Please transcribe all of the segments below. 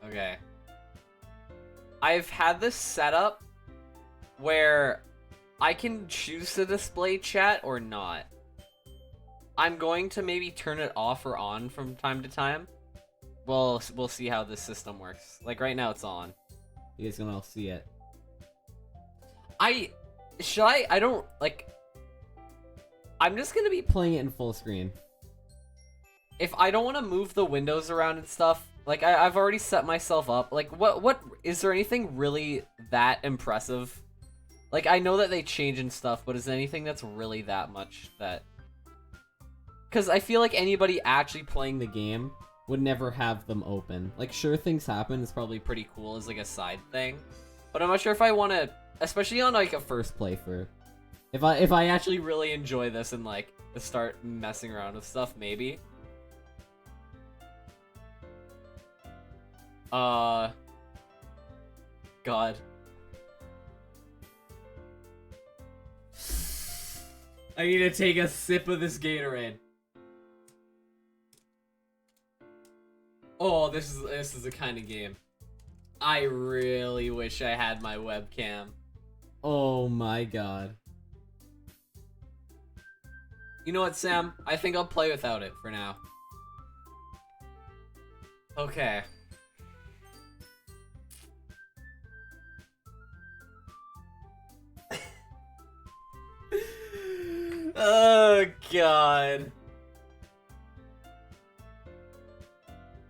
Okay. I've had this setup where I can choose to display chat or not. I'm going to maybe turn it off or on from time to time. We'll see how this system works. Like right now it's on. You guys can all see it. I don't like. I'm just gonna be Playing it in full screen. if I don't want to move the windows around and stuff. Like I've already set myself up. Like what is there anything really that impressive? Like I know that they change and stuff, but is there anything that's really that much that? Because I feel like anybody actually playing the game Would never have them open. Like, sure, things happen. is probably pretty cool as like a side thing, but I'm not sure if I want to, especially on like a First playthrough. if I actually really enjoy this and like start messing around with stuff, maybe. God. I need to take a sip of this Gatorade. Oh, this is the kind of game. I really wish I had my webcam. Oh my god. You know what, Sam? I think I'll play without it for now. Okay. Oh god.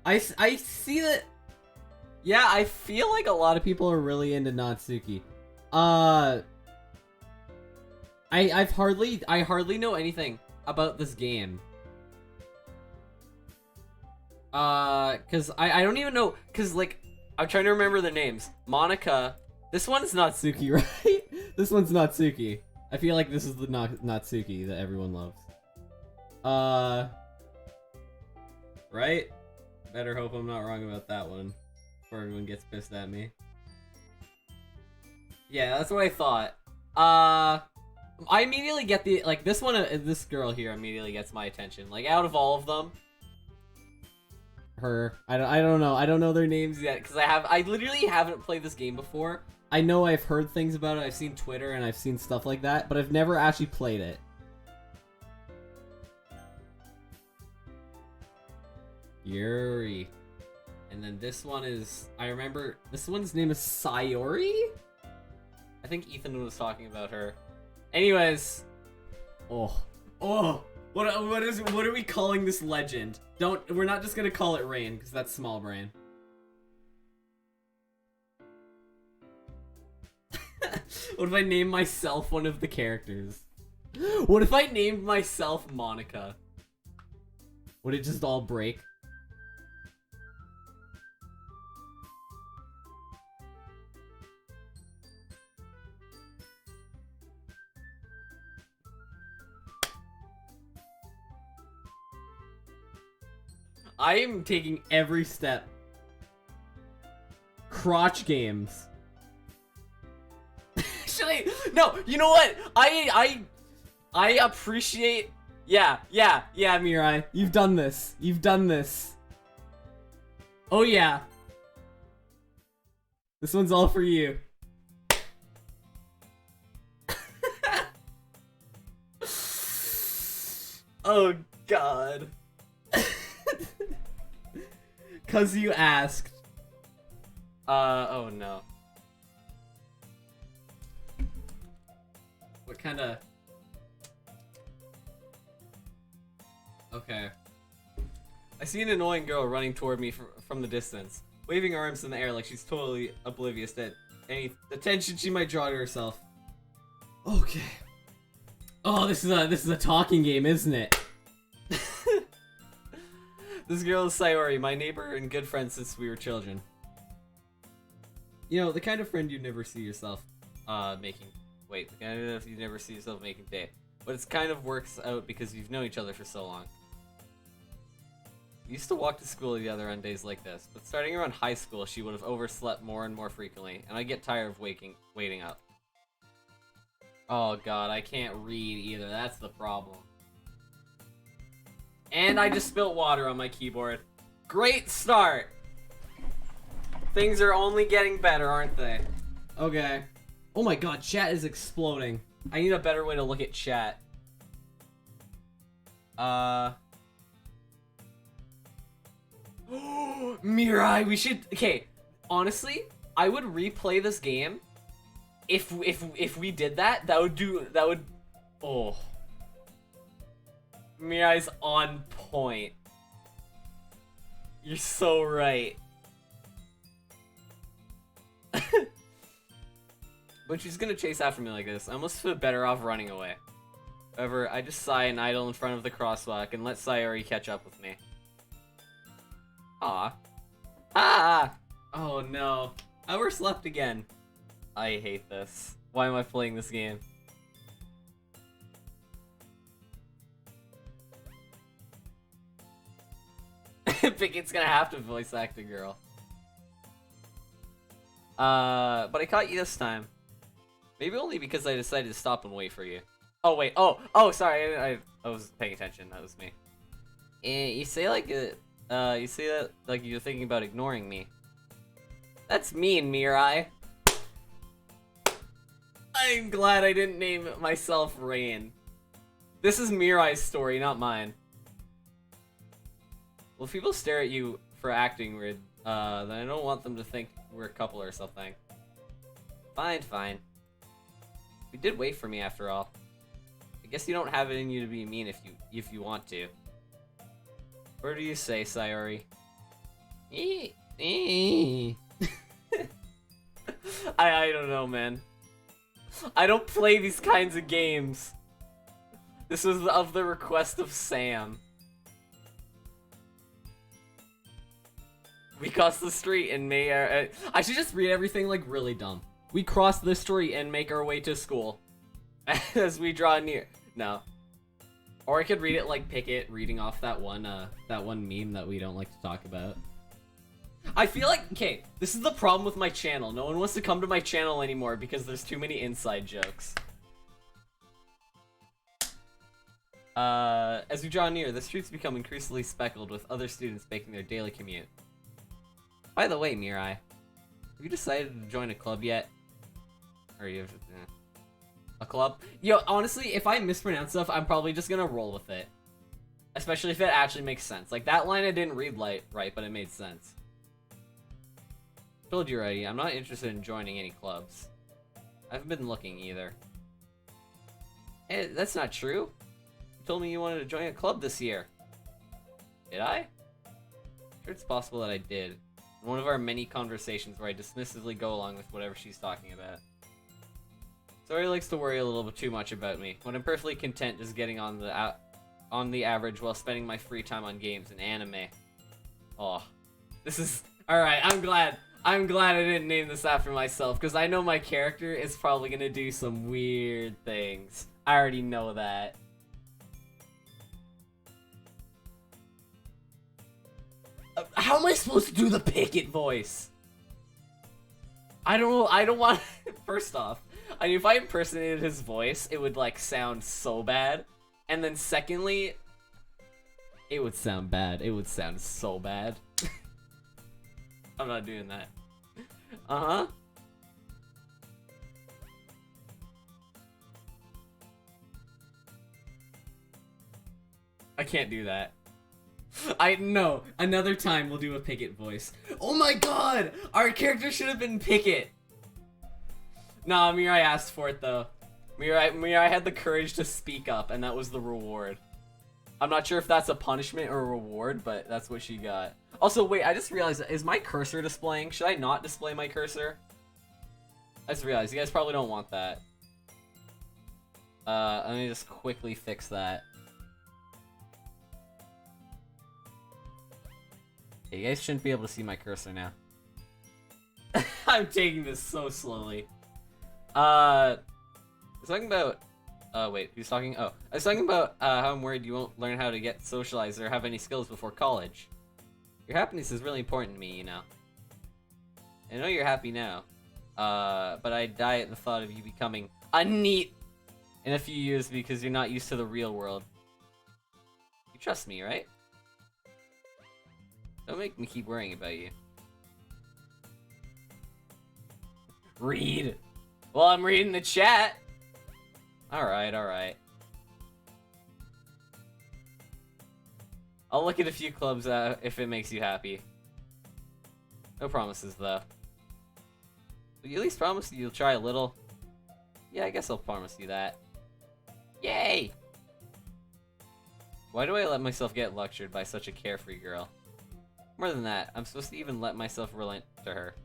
I see that. Yeah, I feel like a lot of people are really into Natsuki. I hardly know anything about this game. Cause I don't even know, cause like I'm trying to remember the names. Monica. This one's Natsuki, right? This one's Natsuki. I feel like this is the Natsuki that everyone loves. Right? Better hope I'm not wrong about that one before everyone gets pissed at me. Yeah, that's what I thought. I immediately get the, like, this one, this girl here immediately gets my attention. Like, out of all of them, Her. I don't know. I don't know their names yet. yet, because I literally haven't played this game before. I know I've heard things about it. I've seen Twitter and I've seen stuff like that, but I've never actually played it. Yuri. And then this one is, I remember, this one's name is Sayori? I think Ethan was talking about her. Anyways. Oh. What are we calling this legend? We're not just gonna call it Rain, because that's small brain. What if I name myself one of the characters? What if I named myself Monica? Would it just all break? I am taking every step. Crotch games. Actually, no, you know what? I appreciate. Yeah, Mirai, you've done this. You've done this. Oh yeah. This one's all for you. Oh god. 'Cause you asked. Oh no. What kind of... Okay. I see an annoying girl running toward me from the distance, waving her arms in the air like she's totally oblivious that any attention she might draw to herself. Okay. Oh, this is a talking game, isn't it? This girl is Sayori, my neighbor and good friend since we were children. You know, the kind of friend you never see yourself making... Wait, the kind of you never see yourself making day. But it kind of works out because you've known each other for so long. We used to walk to school together on days like this, but starting around high school, she would have overslept more and more frequently, and I get tired of waiting up. Oh god, I can't read either, that's the problem. And I just spilled water on my keyboard. Great start! Things are only getting better, aren't they? Okay. Oh my god, chat is exploding. I need a better way to look at chat. Mirai, we should... Okay, honestly, I would replay this game if we did that. That would... Oh. Mirai's on point. You're so right. But she's gonna chase after me like this. I almost feel better off running away. However, I just sigh and idle in front of the crosswalk and let Sayori catch up with me. Aw. Ah! Oh no. I overslept again. I hate this. Why am I playing this game? Pickett's gonna have to voice act a girl. But I caught you this time. Maybe only because I decided to stop and wait for you. Oh wait, oh, sorry, I was paying attention, that was me. You say like, you say that like you're thinking about ignoring me. That's mean, Mirai. I'm glad I didn't name myself Rain. This is Mirai's story, not mine. Well, if people stare at you for acting weird, then I don't want them to think we're a couple or something. Fine, fine. You did wait for me after all. I guess you don't have it in you to be mean if you want to. What do you say, Sayori? I don't know, man. I don't play these kinds of games. This was of the request of Sam. We crossed the street and made our... I should just read everything like really dumb. We crossed the street and make our way to school. As we draw near. No. Or I could read it like Pickett reading off that one meme that we don't like to talk about. I feel like, okay, this is the problem with my channel. No one wants to come to my channel anymore because there's too many inside jokes. As we draw near, the streets become increasingly speckled with other students making their daily commute. By the way, Mirai, have you decided to join a club yet? Or you have a club? Yo, honestly, if I mispronounce stuff, I'm probably just gonna roll with it. Especially if it actually makes sense. Like, that line I didn't read right, but it made sense. Told you already, I'm not interested in joining any clubs. I haven't been looking either. Hey, that's not true. You told me you wanted to join a club this year. Did I? Sure, it's possible that I did. In one of our many conversations where I dismissively go along with whatever she's talking about. Sayori likes to worry a little bit too much about me, when I'm perfectly content just getting on the average while spending my free time on games and anime. Oh, this is... Alright, I'm glad I didn't name this after myself, because I know my character is probably gonna do some weird things. I already know that. How am I supposed to do the Pickett voice? I don't know, I don't want... First off, I mean, if I impersonated his voice, it would, like, sound so bad. And then secondly, it would sound bad. It would sound so bad. I'm not doing that. Uh-huh. I can't do that. No, another time we'll do a Pickett voice. Oh my god! Our character should have been Pickett! Nah, Mirai asked for it though. Mirai had the courage to speak up, and that was the reward. I'm not sure if that's a punishment or a reward, but that's what she got. Also, wait, I just realized, is my cursor displaying? Should I not display my cursor? I just realized, you guys probably don't want that. Let me just quickly fix that. Okay, you guys shouldn't be able to see my cursor now. I'm taking this so slowly. I was talking about... wait, who's talking? Oh, I was talking about how I'm worried you won't learn how to get socialized or have any skills before college. Your happiness is really important to me, you know. I know you're happy now, but I die at the thought of you becoming a NEET in a few years because you're not used to the real world. You trust me, right? Don't make me keep worrying about you. Read. Well, I'm reading the chat. Alright, alright. I'll look at a few clubs if it makes you happy. No promises, though. Will you at least promise you'll try a little? Yeah, I guess I'll promise you that. Yay! Why do I let myself get lectured by such a carefree girl? More than that, I'm supposed to even let myself relent to her.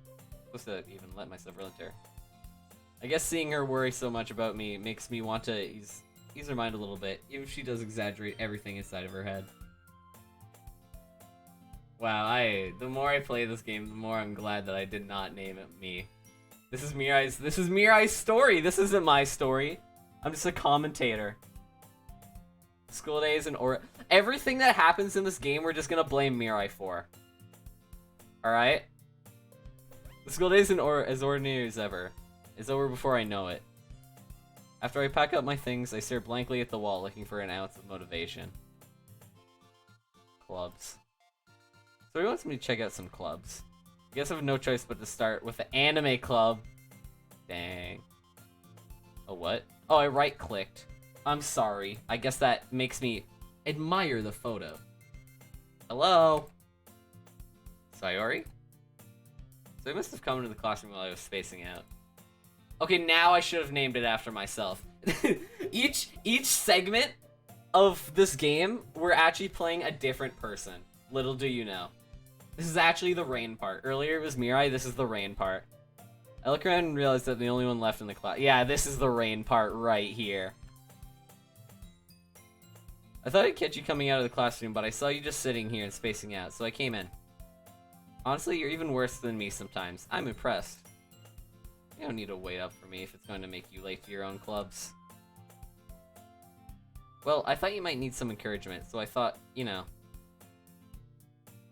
I guess seeing her worry so much about me makes me want to ease her mind a little bit, even if she does exaggerate everything inside of her head. Wow, the more I play this game, the more I'm glad that I did not name it me. This is Mirai's story. This isn't my story. I'm just a commentator. School days and everything that happens in this game, we're just gonna blame Mirai for. Alright? The school days as ordinary as ever. It's over before I know it. After I pack up my things, I stare blankly at the wall looking for an ounce of motivation. Clubs. So he wants me to check out some clubs. I guess I have no choice but to start with the anime club. Dang. Oh, what? Oh, I right-clicked. I'm sorry. I guess that makes me admire the photo. Hello? Sayori? So I must have come into the classroom while I was spacing out. Okay, now I should have named it after myself. each segment of this game, we're actually playing a different person. Little do you know. This is actually the rain part. Earlier it was Mirai, this is the rain part. I look around and realize that I'm the only one left in the class. Yeah, this is the rain part right here. I thought I'd catch you coming out of the classroom, but I saw you just sitting here and spacing out, so I came in. Honestly, you're even worse than me sometimes. I'm impressed. You don't need to wait up for me if it's going to make you late to your own clubs. Well, I thought you might need some encouragement, so I thought, you know...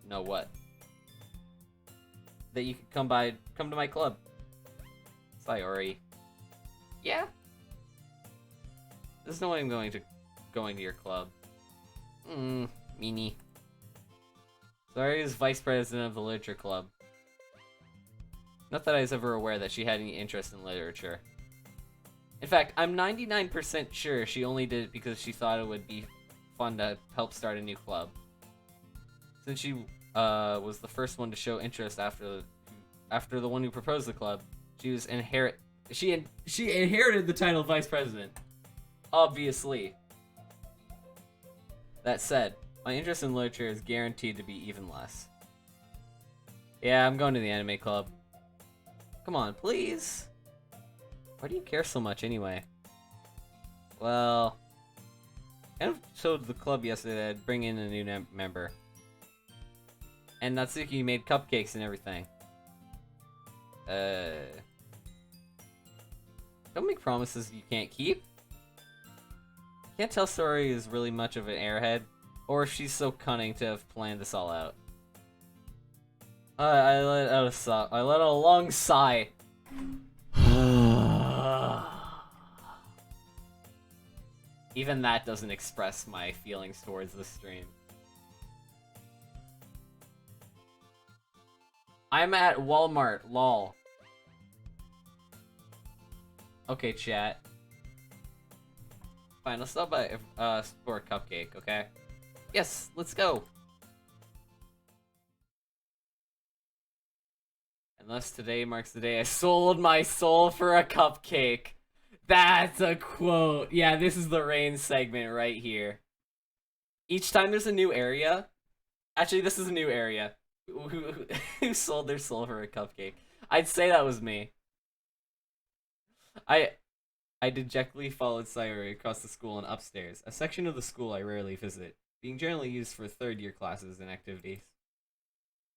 Know what? That you could come to my club. Sayori. Yeah? There's no way I'm going to your club. Meanie. Sayori is vice president of the literature club. Not that I was ever aware that she had any interest in literature. In fact, I'm 99% sure she only did it because she thought it would be fun to help start a new club. Since she was the first one to show interest after the one who proposed the club, she inherited the title of vice president. Obviously. That said, my interest in literature is guaranteed to be even less. Yeah, I'm going to the anime club. Come on, please. Why do you care so much anyway? Well, I kind of showed the club yesterday that I'd bring in a new member. And Natsuki made cupcakes and everything. Don't make promises you can't keep. Can't tell Sayori is really much of an airhead, or if she's so cunning to have planned this all out. I let out a long sigh. Even that doesn't express my feelings towards the stream. I'm at Walmart, lol. Okay, chat. Fine, let's stop by for a cupcake, okay? Yes, let's go. Unless today marks the day I sold my soul for a cupcake. That's a quote. Yeah, this is the rain segment right here. Each time there's a new area. Actually, this is a new area. Who sold their soul for a cupcake? I'd say that was me. I dejectedly followed Sayori across the school and upstairs, a section of the school I rarely visit, being generally used for third-year classes and activities.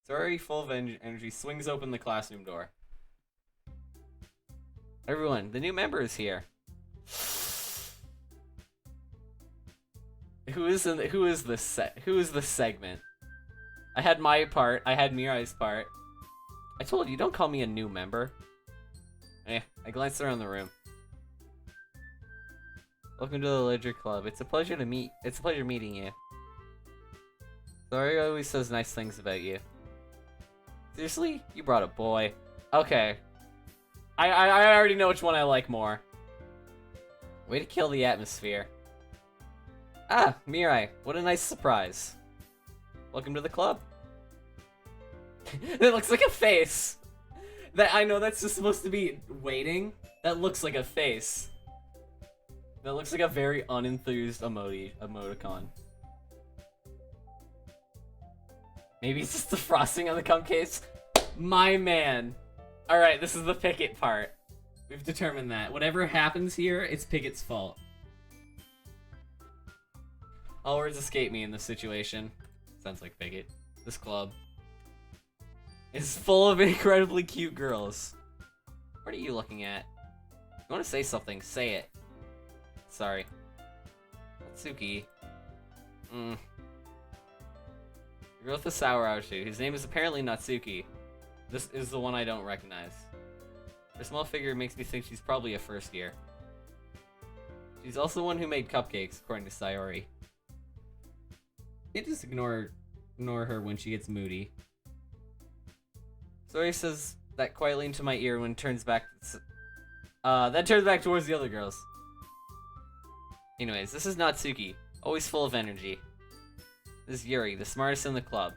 Sayori, full of energy, swings open the classroom door. Everyone, the new member is here. Who is this segment? I had my part. I had Mirai's part. I told you, don't call me a new member. I glanced around the room. Welcome to the Literature Club. It's a pleasure meeting you. Sorry, always says nice things about you. Seriously? You brought a boy. Okay. I already know which one I like more. Way to kill the atmosphere. Ah, Mirai, what a nice surprise. Welcome to the club. That looks like a face. That I know that's just supposed to be waiting. That looks like a face. That looks like a very unenthused emoticon. Maybe it's just the frosting on the cupcakes. My man. Alright, this is the Picket part. We've determined that. Whatever happens here, it's Picket's fault. All words escape me in this situation. Sounds like Picket. This club is full of incredibly cute girls. What are you looking at? You want to say something, say it. Sorry. Natsuki. The girl with the sour outfit, whose name is apparently Natsuki. This is the one I don't recognize. Her small figure makes me think she's probably a first year. She's also the one who made cupcakes, according to Sayori. You just ignore her when she gets moody. Sayori says that quietly into my ear when turns back. Then turns back towards the other girls. Anyways, this is Natsuki, always full of energy. This is Yuri, the smartest in the club.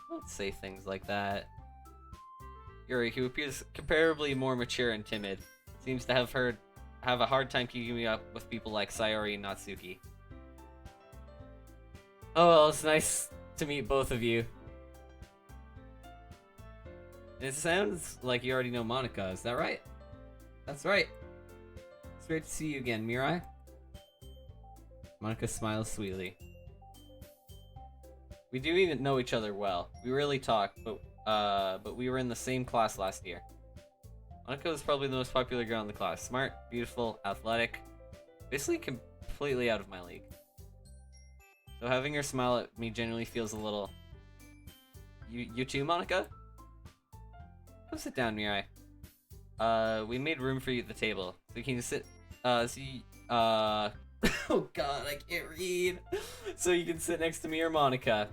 Don't say things like that. Yuri, who appears comparably more mature and timid, seems to have a hard time keeping me up with people like Sayori and Natsuki. Oh well, it's nice to meet both of you. It sounds like you already know Monica, is that right? That's right. It's great to see you again, Mirai. Monica smiles sweetly. We do even know each other well. We rarely talk, but we were in the same class last year. Monica was probably the most popular girl in the class. Smart, beautiful, athletic. Basically completely out of my league. So having her smile at me genuinely feels a little... You too, Monica? Come sit down, Mirai. We made room for you at the table. So you can sit, oh god, I can't read. So you can sit next to me or Monica.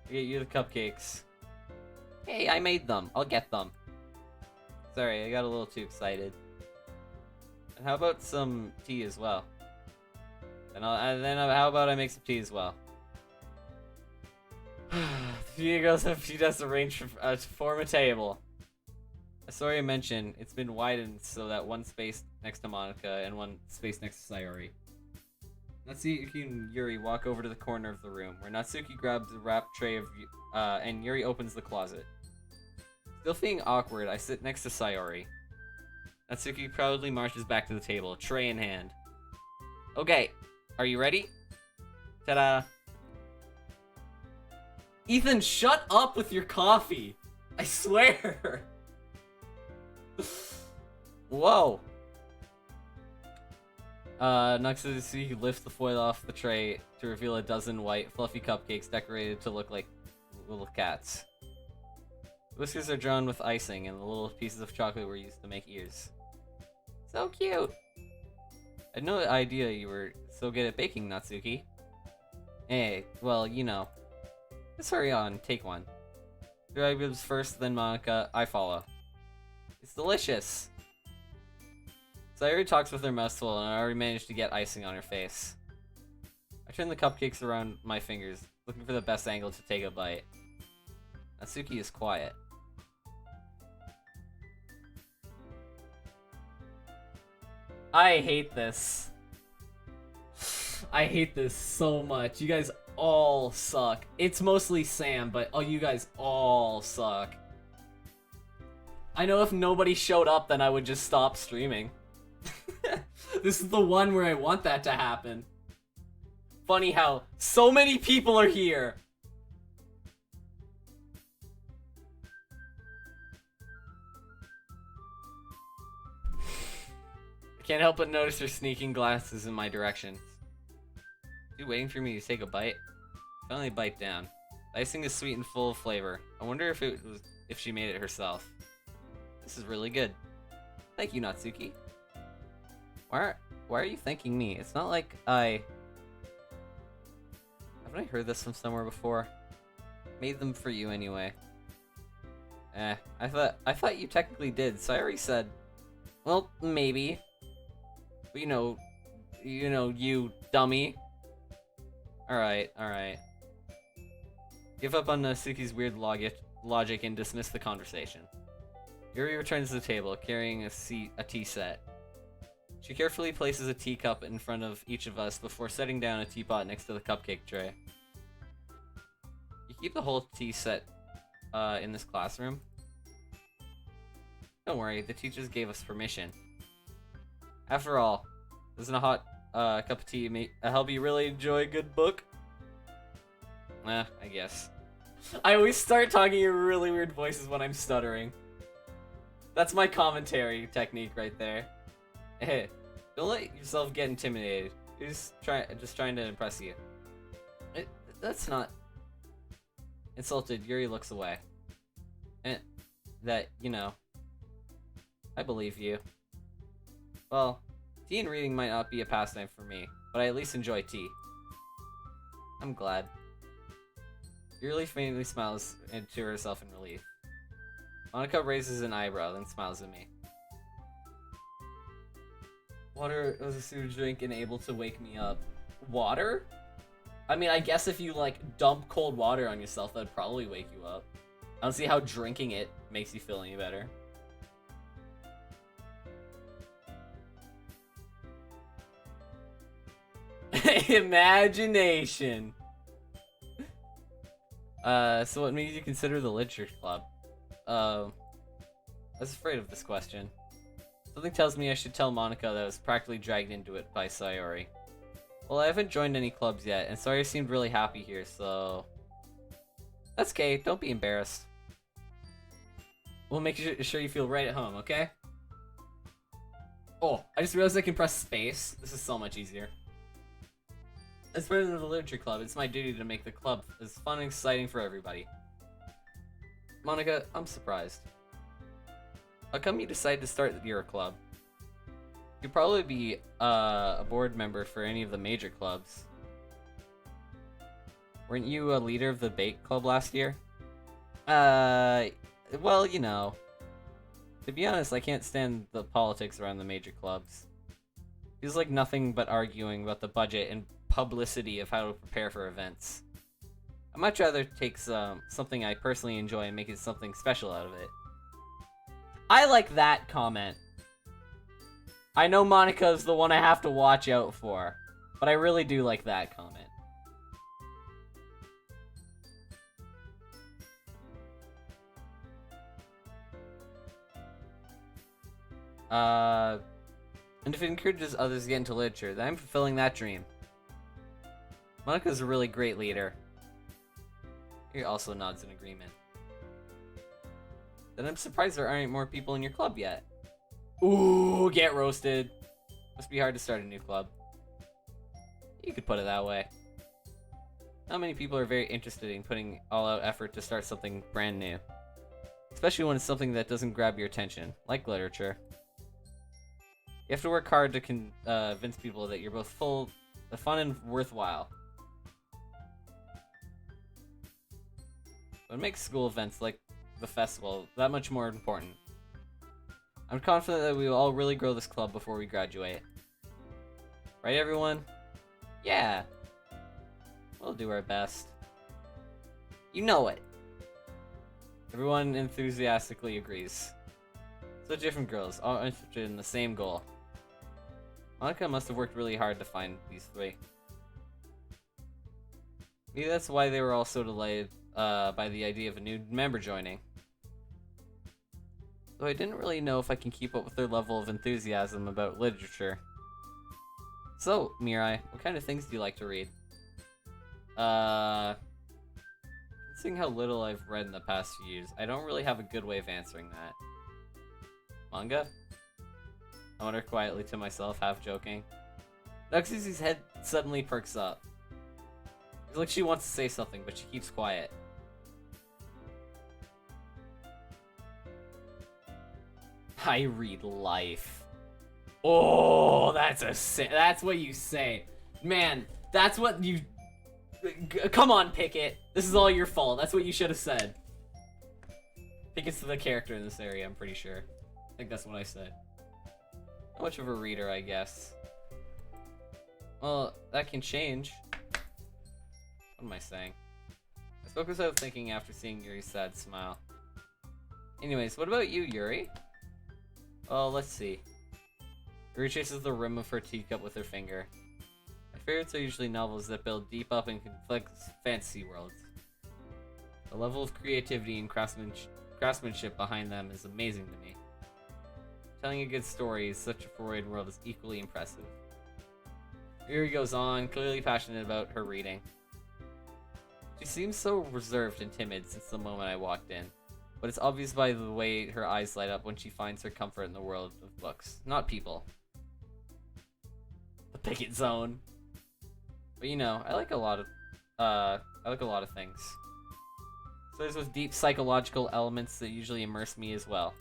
I'll get you the cupcakes. Hey, I made them. I'll get them. Sorry, I got a little too excited. And how about some tea as well? And then how about I make some tea as well? The few girls have few desks arranged to form a table. As Sayori mentioned, it's been widened so that one space next to Monica and one space next to Sayori. Natsuki and Yuri walk over to the corner of the room, where Natsuki grabs a wrapped tray of, and Yuri opens the closet. Still feeling awkward, I sit next to Sayori. Natsuki proudly marches back to the table, tray in hand. Okay, are you ready? Ta-da! Ethan, shut up with your coffee! I swear! Whoa! Natsuki lifts the foil off the tray to reveal a dozen white, fluffy cupcakes decorated to look like little cats. The whiskers are drawn with icing, and the little pieces of chocolate were used to make ears. So cute! I had no idea you were so good at baking, Natsuki. Hey, well, you know. Just hurry on, take one. Mirai gives first, then Monica, I follow. It's delicious! Sayori talks with her mouth full, and I already managed to get icing on her face. I turn the cupcakes around my fingers, looking for the best angle to take a bite. Natsuki is quiet. I hate this. I hate this so much. You guys all suck. It's mostly Sam, but oh, you guys all suck. I know if nobody showed up, then I would just stop streaming. This is the one where I want that to happen. Funny how so many people are here. I can't help but notice her sneaking glances in my direction. You waiting for me to take a bite? Finally bite down. The icing is sweet and full of flavor. I wonder if she made it herself. This is really good. Thank you, Natsuki. Why are you thanking me? It's not like haven't I heard this from somewhere bore? Made them for you anyway. I thought you technically did. Sayori said, well, maybe. But you dummy. Alright. Give up on Suki's weird logic and dismiss the conversation. Yuri returns to the table, carrying a tea set. She carefully places a teacup in front of each of us before setting down a teapot next to the cupcake tray. You keep the whole tea set in this classroom? Don't worry, the teachers gave us permission. After all, doesn't a hot cup of tea help you really enjoy a good book? I guess. I always start talking in really weird voices when I'm stuttering. That's my commentary technique right there. Hey, don't let yourself get intimidated. He's just trying to impress you. That's not... Insulted, Yuri looks away. I believe you. Well, tea and reading might not be a pastime for me, but I at least enjoy tea. I'm glad. Yuri faintly smiles to herself in relief. Monica raises an eyebrow, then smiles at me. Water was a soothing drink and able to wake me up. Water? I mean, I guess if you, dump cold water on yourself, that'd probably wake you up. I don't see how drinking it makes you feel any better. Imagination! So what made you consider the Literature Club? I was afraid of this question. Something tells me I should tell Monica that I was practically dragged into it by Sayori. Well, I haven't joined any clubs yet, and Sayori seemed really happy here, so... That's okay, don't be embarrassed. We'll make sure you feel right at home, okay? Oh, I just realized I can press space. This is so much easier. As president of the Literature Club, it's my duty to make the club as fun and exciting for everybody. Monica, I'm surprised. How come you decided to start your club? You'd probably be a board member for any of the major clubs. Weren't you a leader of the Bake Club last year? Well, you know. To be honest, I can't stand the politics around the major clubs. Feels like nothing but arguing about the budget and publicity of how to prepare for events. I'd much rather take something I personally enjoy and make it something special out of it. I like that comment. I know Monica's the one I have to watch out for, but I really do like that comment. And if it encourages others to get into literature, then I'm fulfilling that dream. Monica's a really great leader. He also nods in agreement. Then I'm surprised there aren't more people in your club yet. Ooh, get roasted. Must be hard to start a new club. You could put it that way. Not many people are very interested in putting all-out effort to start something brand new. Especially when it's something that doesn't grab your attention, like literature. You have to work hard to convince people that you're both full of fun and worthwhile. But it makes school events like the festival that much more important. I'm confident that we will all really grow this club before we graduate. Right, everyone? Yeah. We'll do our best. You know it. Everyone enthusiastically agrees. So different girls, all interested in the same goal. Monica must have worked really hard to find these three. Maybe that's why they were all so delighted by the idea of a new member joining. Though I didn't really know if I can keep up with their level of enthusiasm about literature. So, Mirai, what kind of things do you like to read? Seeing how little I've read in the past few years, I don't really have a good way of answering that. Manga? I wonder quietly to myself, half joking. Nuxie's head suddenly perks up. It's like she wants to say something, but she keeps quiet. I read life. Oh, that's what you say. Man, that's what you... Come on, Pickett. This is all your fault. That's what you should have said. think it's the character in this area, I'm pretty sure. I think that's what I said. Not much of a reader, I guess. Well, that can change. What am I saying? I spoke without thinking after seeing Yuri's sad smile. Anyways, what about you, Yuri? Well, let's see. Yuri chases the rim of her teacup with her finger. My favorites are usually novels that build deep up in complex fantasy worlds. The level of creativity and craftsmanship behind them is amazing to me. Telling a good story in such a foreign world is equally impressive. Yuri goes on, clearly passionate about her reading. She seems so reserved and timid since the moment I walked in, but it's obvious by the way her eyes light up when she finds her comfort in the world of books, not people. The picket zone. But you know, I like a lot of things. Stories with deep psychological elements that usually immerse me as well.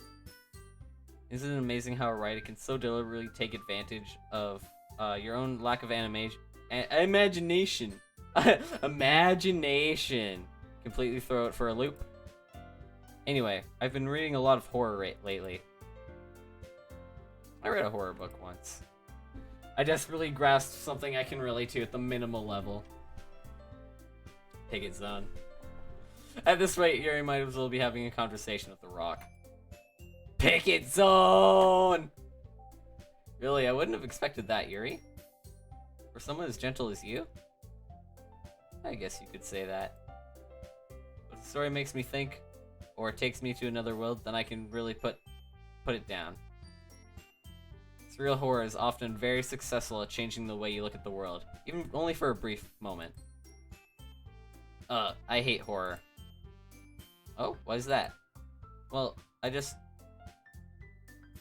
Isn't it amazing how a writer can so deliberately take advantage of your own lack of imagination? Imagination! Completely throw it for a loop. Anyway, I've been reading a lot of horror lately. I read a horror book once. I desperately grasped something I can relate to at the minimal level. Picket zone. At this rate, Yuri might as well be having a conversation with the Rock. Picket zone! Really, I wouldn't have expected that, Yuri. For someone as gentle as you? I guess you could say that. But the story makes me think, or takes me to another world, then I can really put it down. Surreal horror is often very successful at changing the way you look at the world, even only for a brief moment. I hate horror. Oh, why is that? Well,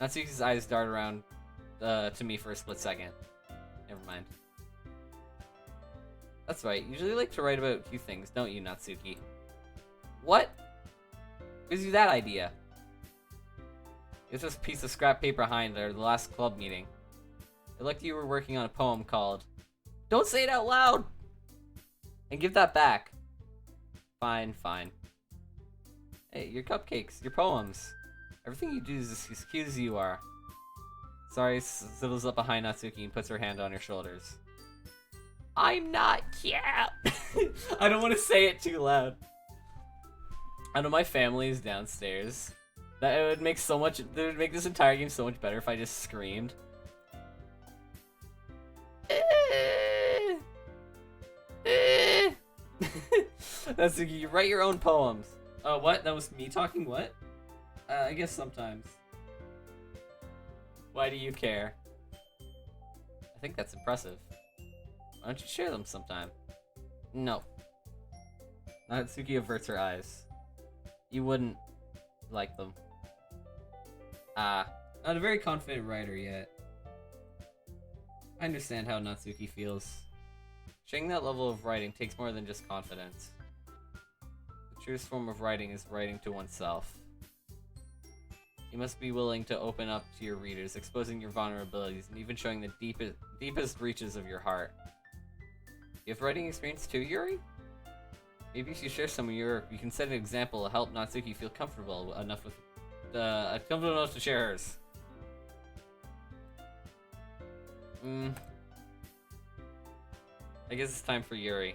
Natsuki's eyes dart around to me for a split second. Never mind. That's right, you usually like to write about a few things, don't you, Natsuki? What? Who gives you that idea? It's this piece of scrap paper behind the last club meeting. It looked like you were working on a poem called Don't Say It Out Loud! And give that back. Fine, fine. Hey, your cupcakes, your poems. Everything you do is as cute as you are. Sari sidles up behind Natsuki and puts her hand on her shoulders. I'm not cute! I don't want to say it too loud. I know my family is downstairs. That would make this entire game so much better if I just screamed. Natsuki, you write your own poems. What? That was me talking? What? I guess sometimes. Why do you care? I think that's impressive. Why don't you share them sometime? No. Natsuki averts her eyes. You wouldn't like them. Not a very confident writer yet. I understand how Natsuki feels. Sharing that level of writing takes more than just confidence. The truest form of writing is writing to oneself. You must be willing to open up to your readers, exposing your vulnerabilities, and even showing the deepest reaches of your heart. You have writing experience too, Yuri? Maybe if you share some of your work, you can set an example to help Natsuki feel comfortable enough to share hers. I guess it's time for Yuri.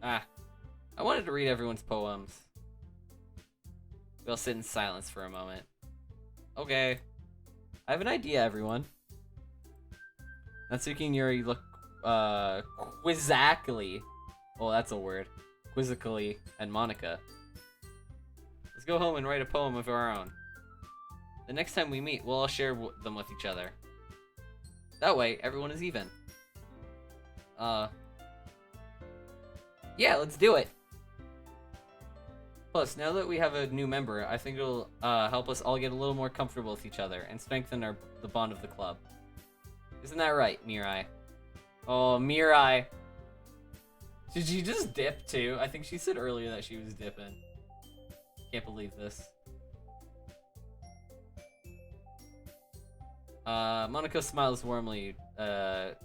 I wanted to read everyone's poems. We'll sit in silence for a moment. Okay. I have an idea, everyone. Natsuki and Yuri look, quizzically. Oh, that's a word. Quizzically at Monica. Let's go home and write a poem of our own. The next time we meet, we'll all share them with each other. That way, everyone is even. Yeah, let's do it! Plus, now that we have a new member, I think it'll help us all get a little more comfortable with each other and strengthen the bond of the club. Isn't that right, Mirai? Oh, Mirai! Did she just dip too? I think she said earlier that she was dipping. Can't believe this. Monica smiles warmly.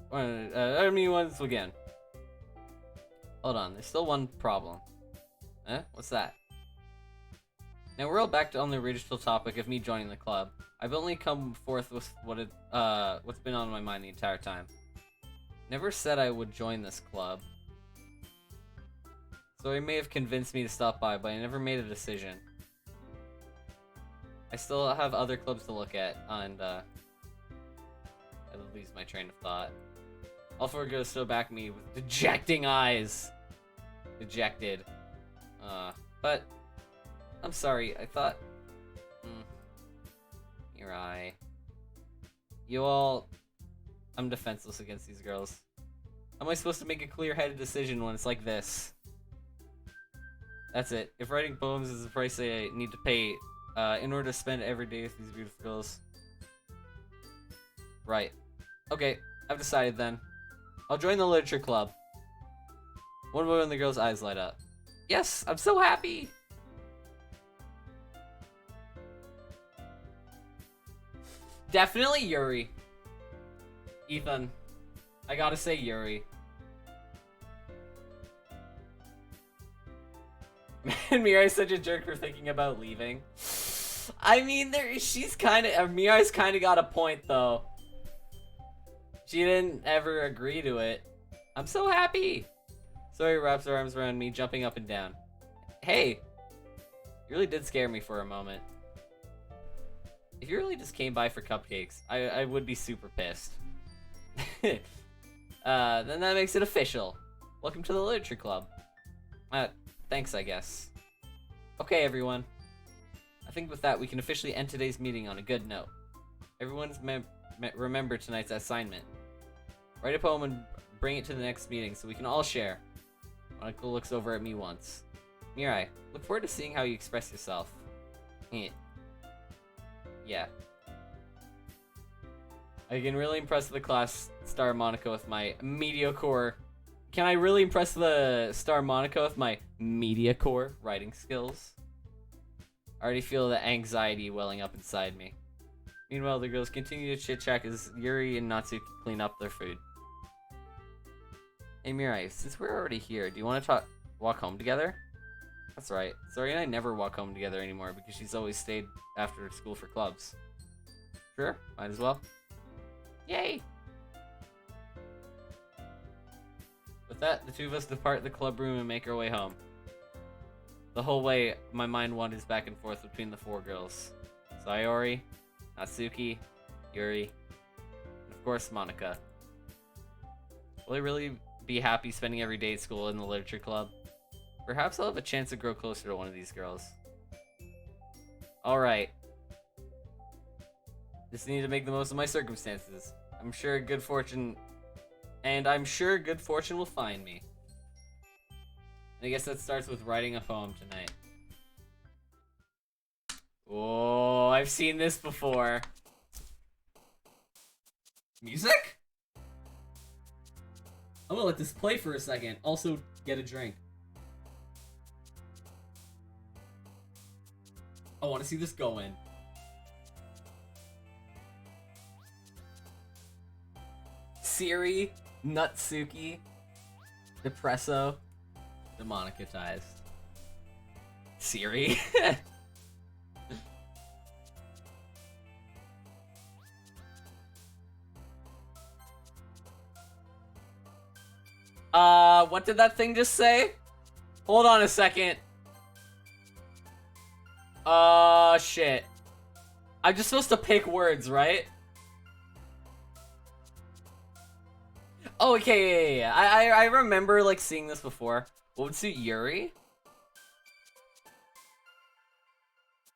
Once again. Hold on, there's still one problem. What's that? Now we're all back on the original topic of me joining the club. I've only come forth with what's been on my mind the entire time. Never said I would join this club. So he may have convinced me to stop by, but I never made a decision. I still have other clubs to look at, and I lose my train of thought. All four girls still back me with dejecting eyes. Dejected. But I'm sorry, I thought... Mirai. You all... I'm defenseless against these girls. How am I supposed to make a clear-headed decision when it's like this? That's it. If writing poems is the price I need to pay in order to spend every day with these beautiful girls. Right. Okay, I've decided then. I'll join the literature club. One moment the girl's eyes light up. Yes, I'm so happy! Definitely Yuri. Ethan. I gotta say Yuri. Man, Mirai's such a jerk for thinking about leaving. I mean, she's kind of... Mirai's kind of got a point, though. She didn't ever agree to it. I'm so happy! Sawyer wraps her arms around me, jumping up and down. Hey! You really did scare me for a moment. If you really just came by for cupcakes, I would be super pissed. Then that makes it official. Welcome to the Literature Club. Thanks, I guess. Okay, everyone. I think with that, we can officially end today's meeting on a good note. Everyone's remember tonight's assignment. Write a poem and bring it to the next meeting so we can all share. Monica looks over at me once. Mirai, look forward to seeing how you express yourself. Yeah. I can really impress the class star Monica with my mediocre... Can I really impress the star Monica with my mediocre writing skills? I already feel the anxiety welling up inside me. Meanwhile, the girls continue to chit-chat as Yuri and Natsuki clean up their food. Hey Mirai, since we're already here, do you want to walk home together? That's right. Sari and I never walk home together anymore because she's always stayed after school for clubs. Sure, might as well. Yay! With that, the two of us depart the club room and make our way home. The whole way, my mind wanders back and forth between the four girls. Sayori, Natsuki, Yuri, and of course Monica. Will I really be happy spending every day at school in the literature club? Perhaps I'll have a chance to grow closer to one of these girls. Alright. Just need to make the most of my circumstances. I'm sure good fortune will find me. And I guess that starts with writing a poem tonight. Oh, I've seen this before. Music? I'm gonna let this play for a second. Also, get a drink. I want to see this going. Siri, Nutsuki, Depresso, demonicatized. Siri. What did that thing just say? Hold on a second. Shit. I'm just supposed to pick words, right? Oh, okay, yeah. I remember, like, seeing this before. What would suit Yuri?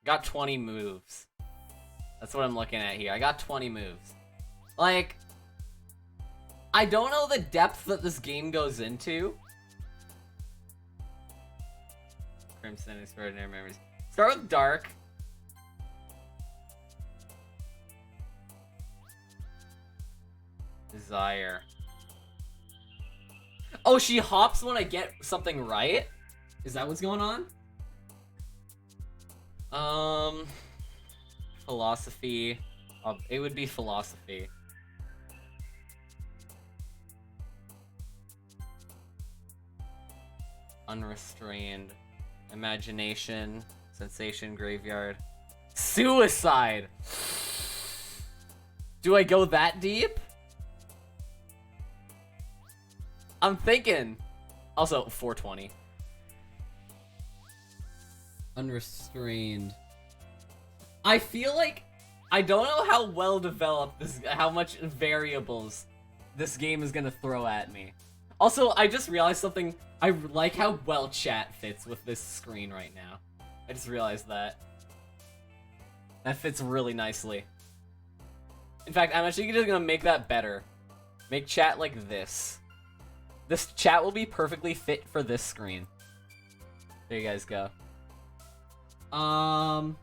Got 20 moves. That's what I'm looking at here. I got 20 moves. Like, I don't know the depth that this game goes into. Crimson, Extraordinary Memories. Start with Dark. Desire. Oh, she hops when I get something right? Is that what's going on? Philosophy. It would be philosophy. Unrestrained. Imagination. Sensation, graveyard. Suicide! Do I go that deep? I'm thinking. Also, 420. Unrestrained. I feel like I don't know how well developed this, how much variables this game is gonna throw at me. Also, I just realized something. I like how well chat fits with this screen right now. I just realized that. That fits really nicely. In fact, I'm actually just gonna make that better. Make chat like this. This chat will be perfectly fit for this screen. There you guys go. I'm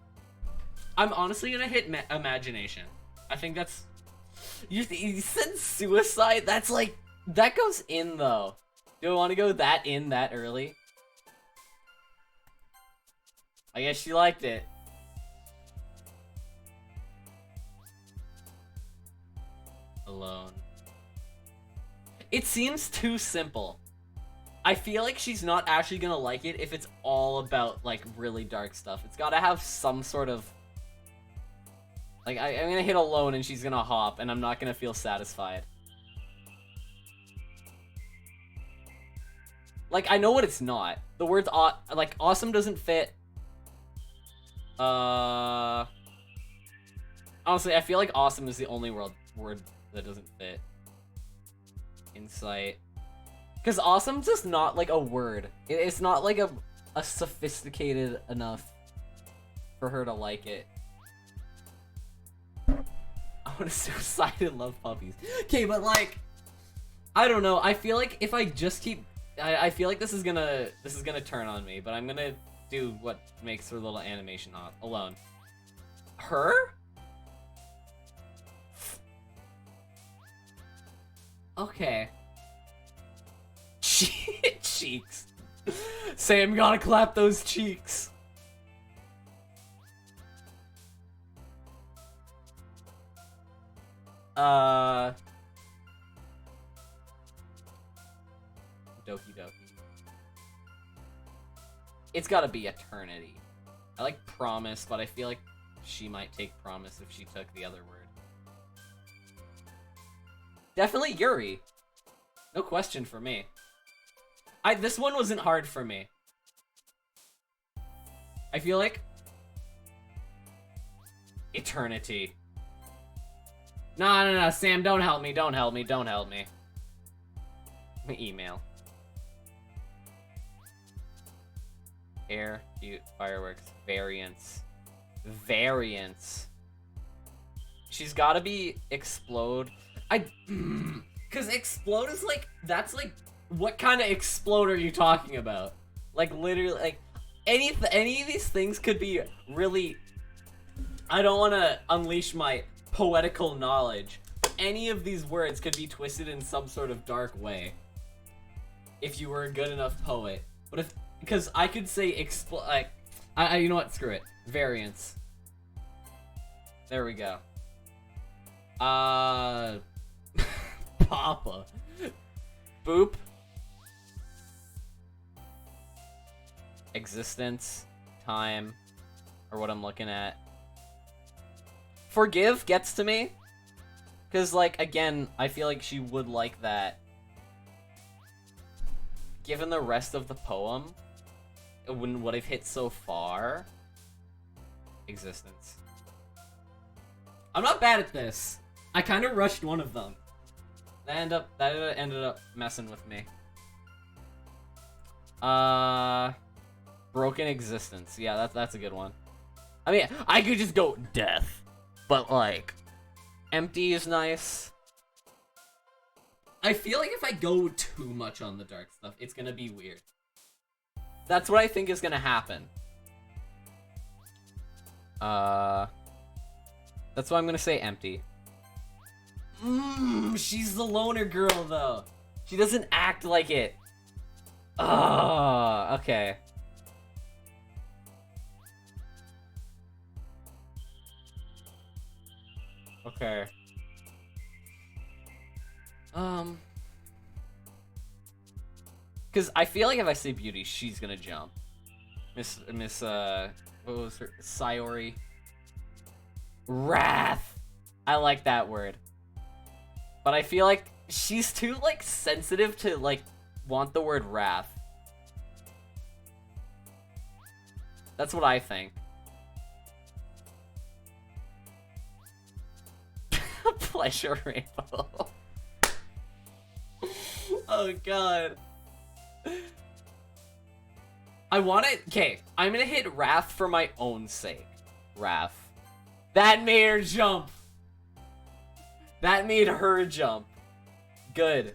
honestly gonna hit imagination. I think that's... You said suicide? That's like... That goes in, though. Do I want to go that in that early? I guess she liked it. Alone. It seems too simple. I feel like she's not actually gonna like it if it's all about, like, really dark stuff. It's gotta have some sort of... Like, I'm gonna hit alone and she's gonna hop, and I'm not gonna feel satisfied. Like, I know what it's not. The words, like, awesome doesn't fit. Honestly, I feel like awesome is the only word that doesn't fit. Insight. Because awesome's just not, like, a word. It's not, like, a sophisticated enough for her to like it. I want to suicide and love puppies. Okay, but, like, I don't know. I feel like if I just keep... I feel like this is gonna turn on me, but I'm gonna do what makes her little animation alone. Her? Okay. Cheeks. Sam, gotta clap those cheeks. Doki Doki. It's gotta be eternity. I like promise, but I feel like she might take promise if she took the other word. Definitely Yuri. No question for me. This one wasn't hard for me. I feel like... Eternity. No, Sam, don't help me, don't help me, don't help me. My email. Air, cute, fireworks, variance. Variance. She's gotta be explode. Cause explode is like, that's like, what kind of explode are you talking about? Like, literally, like, any of these things could be really... I don't want to unleash my poetical knowledge. Any of these words could be twisted in some sort of dark way. If you were a good enough poet. But if... Because I could say like... you know what? Screw it. Variance. There we go. Papa. Boop. Existence. Time. Or what I'm looking at. Forgive gets to me. Because, like, again, I feel like she would like that. Given the rest of the poem, what I've hit so far, existence. I'm not bad at this. I kind of rushed one of them. That ended up messing with me. Broken existence. Yeah, that's a good one. I mean, I could just go death, but like, empty is nice. I feel like if I go too much on the dark stuff, it's gonna be weird. That's what I think is gonna happen. That's why I'm gonna say empty. She's the loner girl, though. She doesn't act like it. Okay. Okay. Because I feel like if I say beauty, she's gonna jump. what was her? Sayori. Wrath. I like that word. But I feel like she's too, like, sensitive to, like, want the word wrath. That's what I think. Pleasure rainbow. Oh god. I want it. Okay, I'm gonna hit wrath for my own sake. Wrath. That made her jump. That made her jump. Good.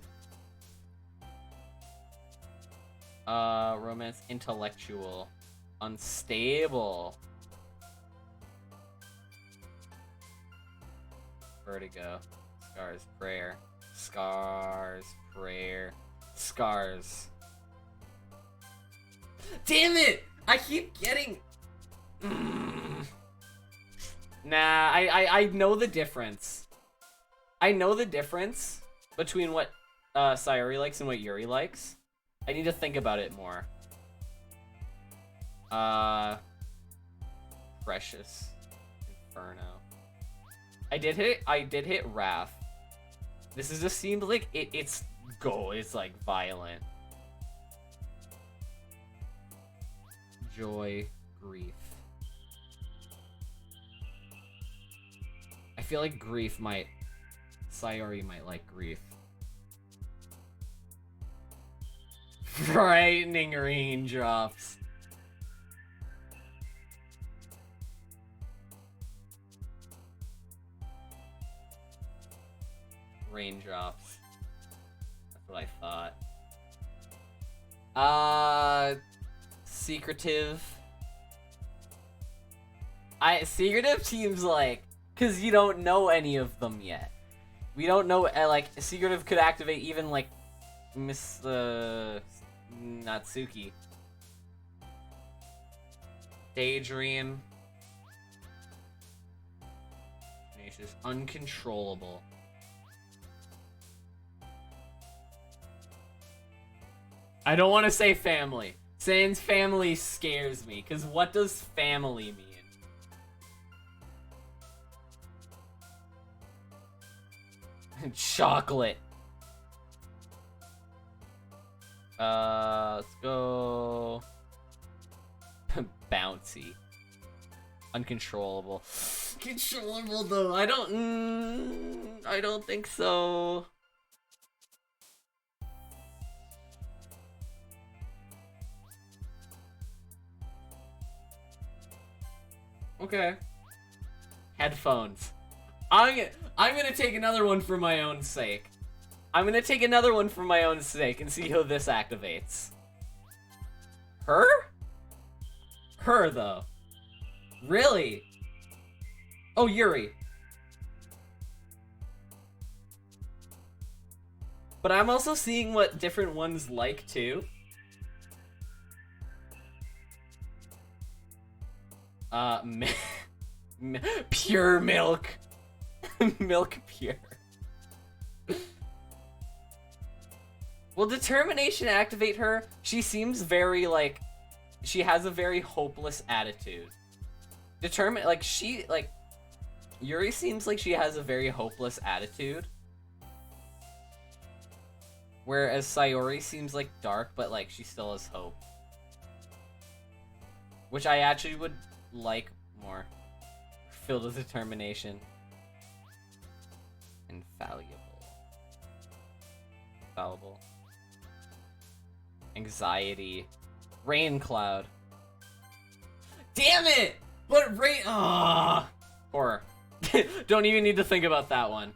Romance, intellectual, unstable. Vertigo, scars, prayer, scars, prayer, scars. Damn it! I keep getting. Nah, I know the difference. I know the difference between what Sayori likes and what Yuri likes. I need to think about it more. Precious, Inferno. I did hit Wrath. This is just seemed like it's like violent. Joy, grief. I feel like Sayori might like grief. Frightening raindrops. Raindrops. That's what I thought. Secretive. Secretive seems like, cause you don't know any of them yet. We don't know, like, secretive could activate even, like, Miss, Natsuki. Daydream. Tenacious. Uncontrollable. I don't want to say family. Saying family scares me, because what does family mean? Chocolate. Let's go. Bouncy. Uncontrollable. Controllable though. I don't think so. Okay. Headphones. I'm gonna take another one for my own sake. I'm gonna take another one for my own sake and see how this activates. Her? Her, though. Really? Oh, Yuri. But I'm also seeing what different ones like, too. Pure milk. Milk pure. Will determination activate her? She seems very, like, she has a very hopeless attitude. Yuri seems like she has a very hopeless attitude. Whereas Sayori seems, like, dark, but, like, she still has hope. Which I actually would like more. Filled with determination. Infallible. Anxiety. Rain cloud. Damn it! What rain? Ah, horror. Don't even need to think about that one.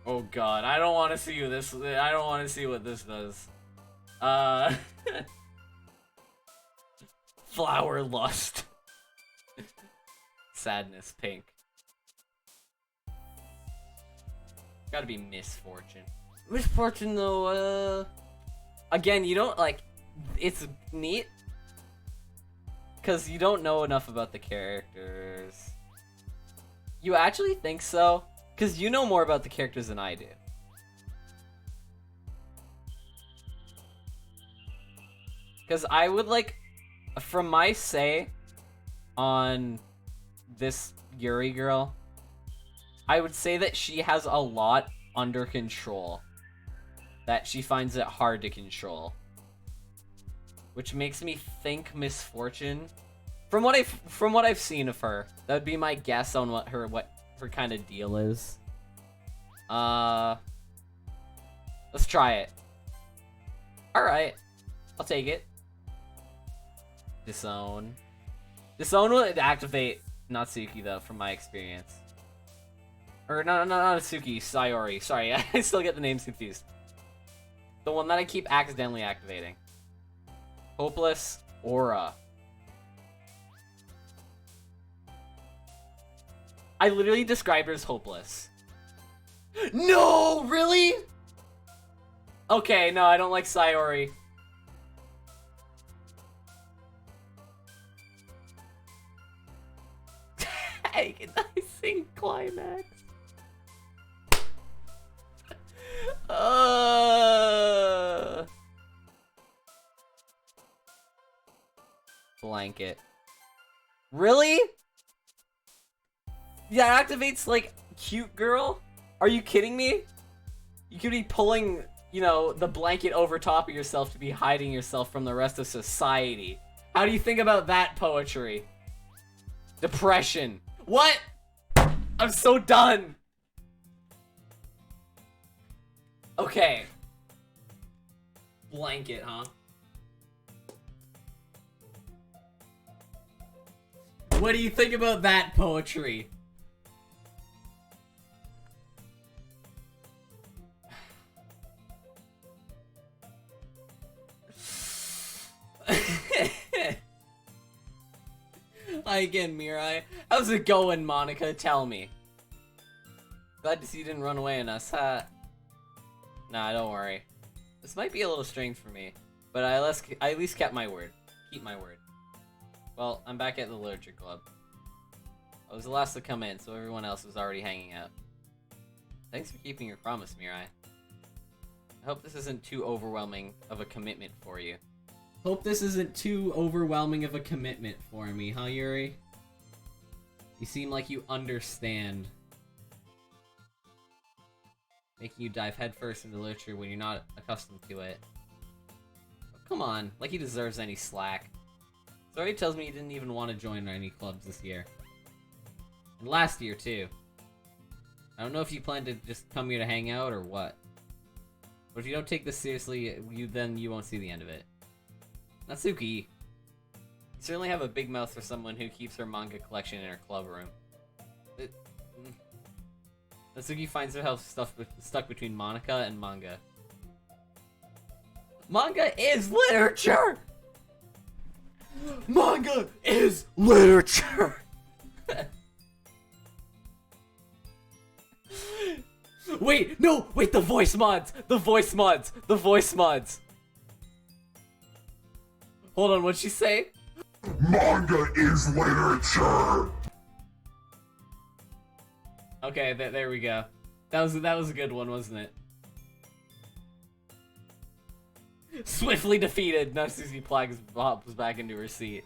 Oh god, I don't want to see this. I don't want to see what this does. Flower lust. Sadness, pink. Gotta be misfortune. Misfortune, though, again, you don't, like, it's neat. Because you don't know enough about the characters. You actually think so? Because you know more about the characters than I do. Because I would like, from my say on this Yuri girl, I would say that she has a lot under control. That she finds it hard to control. Which makes me think misfortune. From what I've seen of her, that would be my guess on what her kind of deal is. Let's try it. Alright. I'll take it. Disown. Disown will activate Natsuki, though, from my experience. Or, no, not Natsuki, Sayori. Sorry, I still get the names confused. The one that I keep accidentally activating. Hopeless Aura. I literally described her as hopeless. No, really? Okay, no, I don't like Sayori. Agonizing climax. Blanket. Really? Yeah, it activates, like, cute girl? Are you kidding me? You could be pulling, you know, the blanket over top of yourself to be hiding yourself from the rest of society. How do you think about that poetry? Depression. What? I'm so done. Okay. Blanket, huh? What do you think about that poetry? Hi again, Mirai. How's it going, Monica? Tell me. Glad to see you didn't run away on us, huh? Nah, don't worry. This might be a little strange for me, but I at least kept my word. Keep my word. Well, I'm back at the Literature Club. I was the last to come in, so everyone else was already hanging out. Thanks for keeping your promise, Mirai. I hope this isn't too overwhelming of a commitment for you. Hope this isn't too overwhelming of a commitment for me, huh, Yuri? You seem like you understand. Making you dive headfirst into literature when you're not accustomed to it. Oh, come on, like he deserves any slack. This already tells me he didn't even want to join any clubs this year. And last year, too. I don't know if you plan to just come here to hang out or what. But if you don't take this seriously, then you won't see the end of it. Natsuki, you certainly have a big mouth for someone who keeps her manga collection in her club room. Natsuki finds herself stuck between Monica and manga. Manga is literature! Manga is literature! Wait, no! Wait, the voice mods! The voice mods! The voice mods! Hold on, what'd she say? Manga is literature! Okay, there we go. That was a good one, wasn't it? Swiftly defeated, Natsuki pops back into her seat.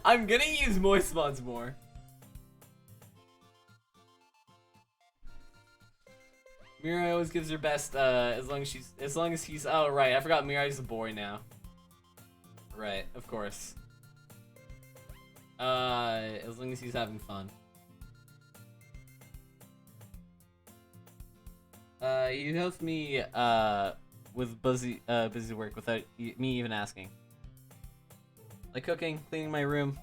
I'm gonna use voice mods more. Mirai always gives her best, as long as he's, oh right, I forgot Mirai's a boy now. Right, of course. As long as he's having fun. You helped me, with busy work without me even asking. Like cooking, cleaning my room.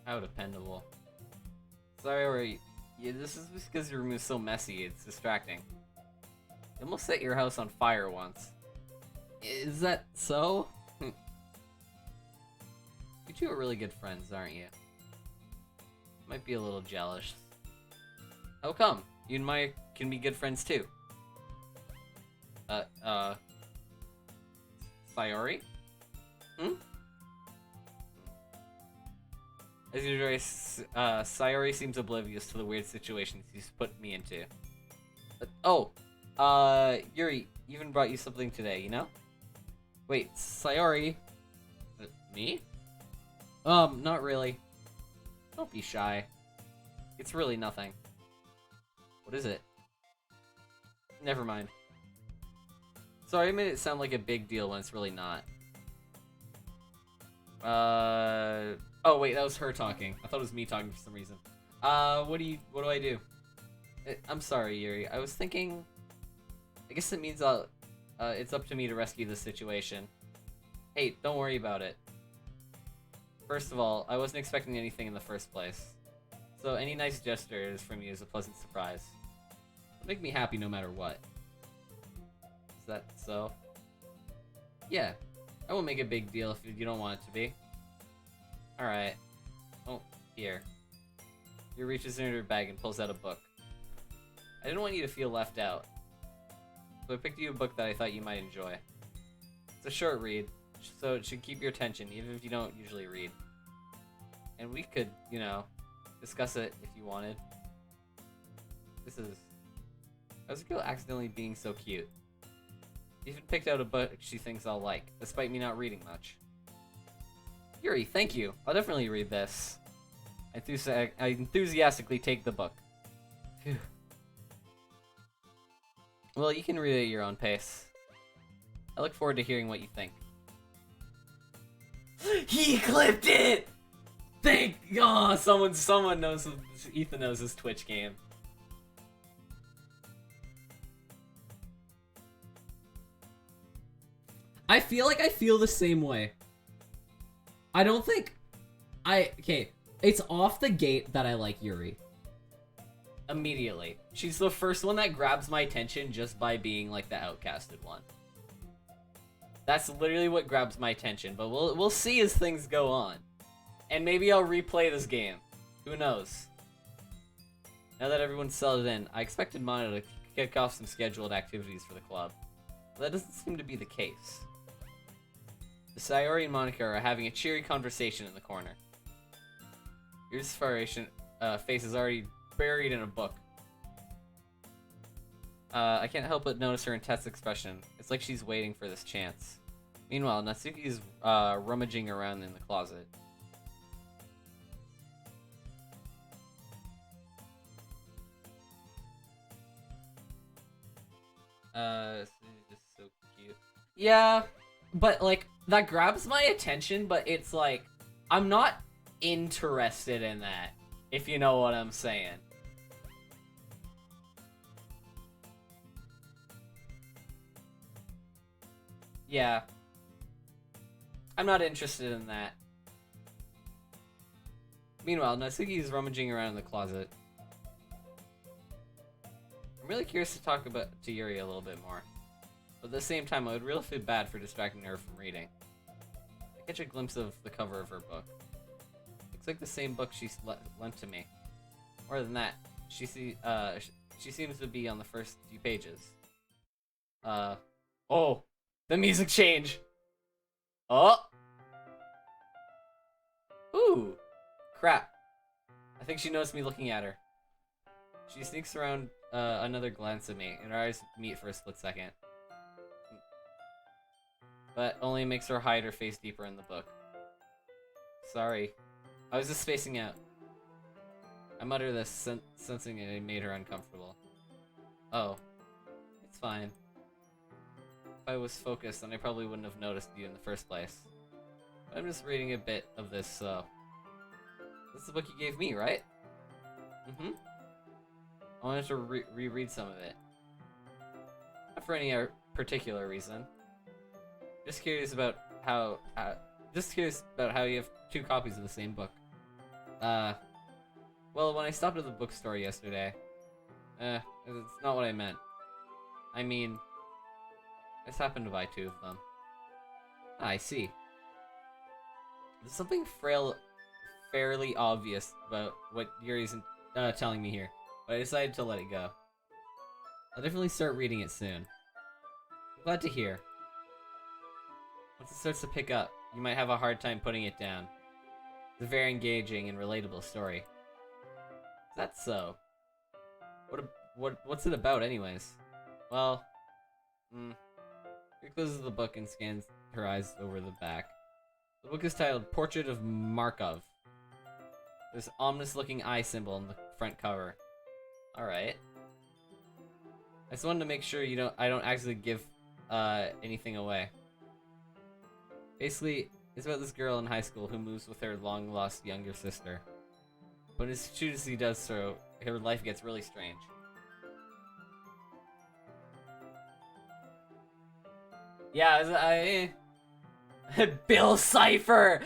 How dependable. Sorry, yeah, this is just because your room is so messy, it's distracting. You almost set your house on fire once. Is that so? You two are really good friends, aren't you? Might be a little jealous. How come? You and Maya can be good friends too. Sayori? As usual, Sayori seems oblivious to the weird situations he's put me into. Oh, Yuri even brought you something today, you know? Wait, Sayori? Me? Not really. Don't be shy. It's really nothing. What is it? Never mind. Sorry, I made it sound like a big deal when it's really not. Oh wait, that was her talking. I thought it was me talking for some reason. What do I do? I'm sorry, Yuri. I was thinking... I guess it means it's up to me to rescue this situation. Hey, don't worry about it. First of all, I wasn't expecting anything in the first place. So any nice gestures from you is a pleasant surprise. It'll make me happy no matter what. Is that so? Yeah. I won't make a big deal if you don't want it to be. Alright. Oh, here. He reaches into her bag and pulls out a book. I didn't want you to feel left out. So I picked you a book that I thought you might enjoy. It's a short read, so it should keep your attention even if you don't usually read. And we could, you know, discuss it if you wanted. How's a girl accidentally being so cute? Even picked out a book she thinks I'll like, despite me not reading much. Yuri, thank you. I'll definitely read this. I enthusiastically take the book. Phew. Well, you can read it at your own pace. I look forward to hearing what you think. He clipped it! Thank God! Someone knows. Ethan knows his Twitch game. I feel like I feel the same way. I don't think... Okay, it's off the gate that I like Yuri. Immediately. She's the first one that grabs my attention just by being, like, the outcasted one. That's literally what grabs my attention, but we'll see as things go on. And maybe I'll replay this game. Who knows? Now that everyone's settled in, I expected Mono to kick off some scheduled activities for the club. But that doesn't seem to be the case. The Sayori and Monica are having a cheery conversation in the corner. Your inspiration face is already buried in a book. I can't help but notice her intense expression. It's like she's waiting for this chance. Meanwhile, Natsuki is rummaging around in the closet. Just so cute. Yeah, but like that grabs my attention, but it's like I'm not interested in that, if you know what I'm saying. Yeah. I'm not interested in that. Meanwhile, Natsuki is rummaging around in the closet. I'm really curious to talk to Yuri a little bit more. But at the same time, I would really feel bad for distracting her from reading. I catch a glimpse of the cover of her book. Looks like the same book she lent to me. More than that, she seems to be on the first few pages. Oh! The music change! Oh! Ooh! Crap. I think she noticed me looking at her. She sneaks around another glance at me, and our eyes meet for a split second. But only makes her hide her face deeper in the book. Sorry. I was just spacing out. I mutter this, sensing it made her uncomfortable. Oh. It's fine. If I was focused, then I probably wouldn't have noticed you in the first place. But I'm just reading a bit of this, so... This is the book you gave me, right? Mm-hmm. I wanted to reread some of it. Not for any particular reason. Just curious about how you have two copies of the same book. Well, when I stopped at the bookstore yesterday, it's not what I meant. I mean, I just happened to buy two of them. Ah, I see. There's something fairly obvious about what Yuri's telling me here, but I decided to let it go. I'll definitely start reading it soon. I'm glad to hear. Once it starts to pick up, you might have a hard time putting it down. It's a very engaging and relatable story. Is that so? What's it about, anyways? Well, he closes the book and scans her eyes over the back. The book is titled Portrait of Markov. There's an ominous-looking eye symbol on the front cover. Alright. I just wanted to make sure I don't actually give anything away. Basically, it's about this girl in high school who moves with her long-lost younger sister. But as soon as he does so, her life gets really strange. Yeah, Bill Cipher!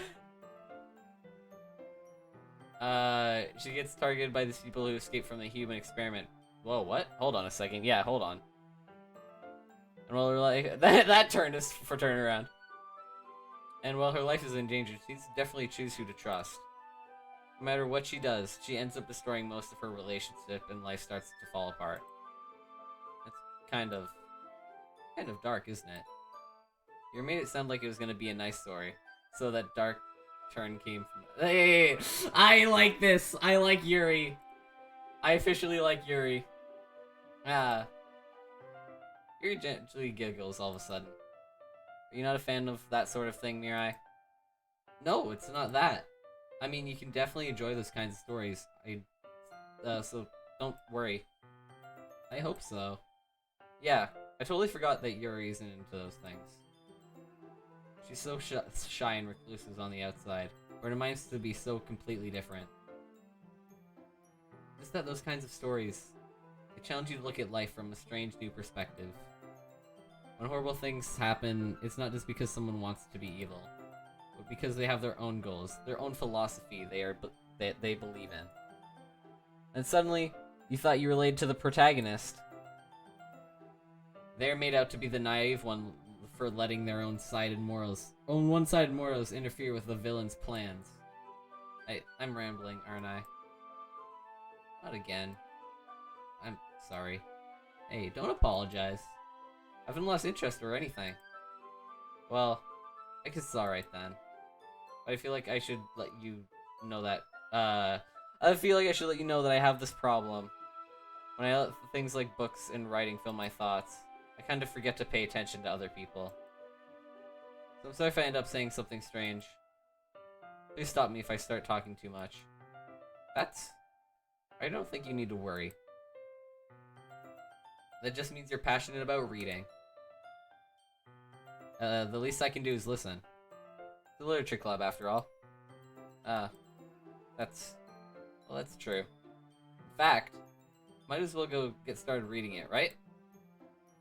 She gets targeted by these people who escaped from the human experiment. Whoa, what? Hold on a second. Yeah, hold on. And while her life... that turned us for turnaround. And while her life is in danger, she needs to definitely choose who to trust. No matter what she does, she ends up destroying most of her relationship and life starts to fall apart. That's kind of dark, isn't it? You made it sound like it was gonna be a nice story. So that dark turn came from... Hey! I like this! I like Yuri. I officially like Yuri. Yuri gently giggles all of a sudden. Are you not a fan of that sort of thing, Mirai? No, it's not that. I mean, you can definitely enjoy those kinds of stories. So don't worry. I hope so. Yeah, I totally forgot that Yuri isn't into those things. She's so shy and reclusive on the outside, but her mind's to be so completely different. Just that those kinds of stories, they challenge you to look at life from a strange new perspective. When horrible things happen, it's not just because someone wants to be evil, but because they have their own goals, their own philosophy they believe in. And suddenly, you thought you related to the protagonist. They're made out to be the naive one for letting their own one-sided morals interfere with the villain's plans. I'm rambling, aren't I? Not again. I'm sorry. Hey, don't apologize. I haven't lost interest or anything. Well, I guess it's alright then. But I feel like I should let you know that, I feel like I should let you know that I have this problem. When I let things like books and writing fill my thoughts, I kind of forget to pay attention to other people. So I'm sorry if I end up saying something strange. Please stop me if I start talking too much. I don't think you need to worry. That just means you're passionate about reading. The least I can do is listen. It's a literature club, after all. That's true. In fact, might as well go get started reading it, right?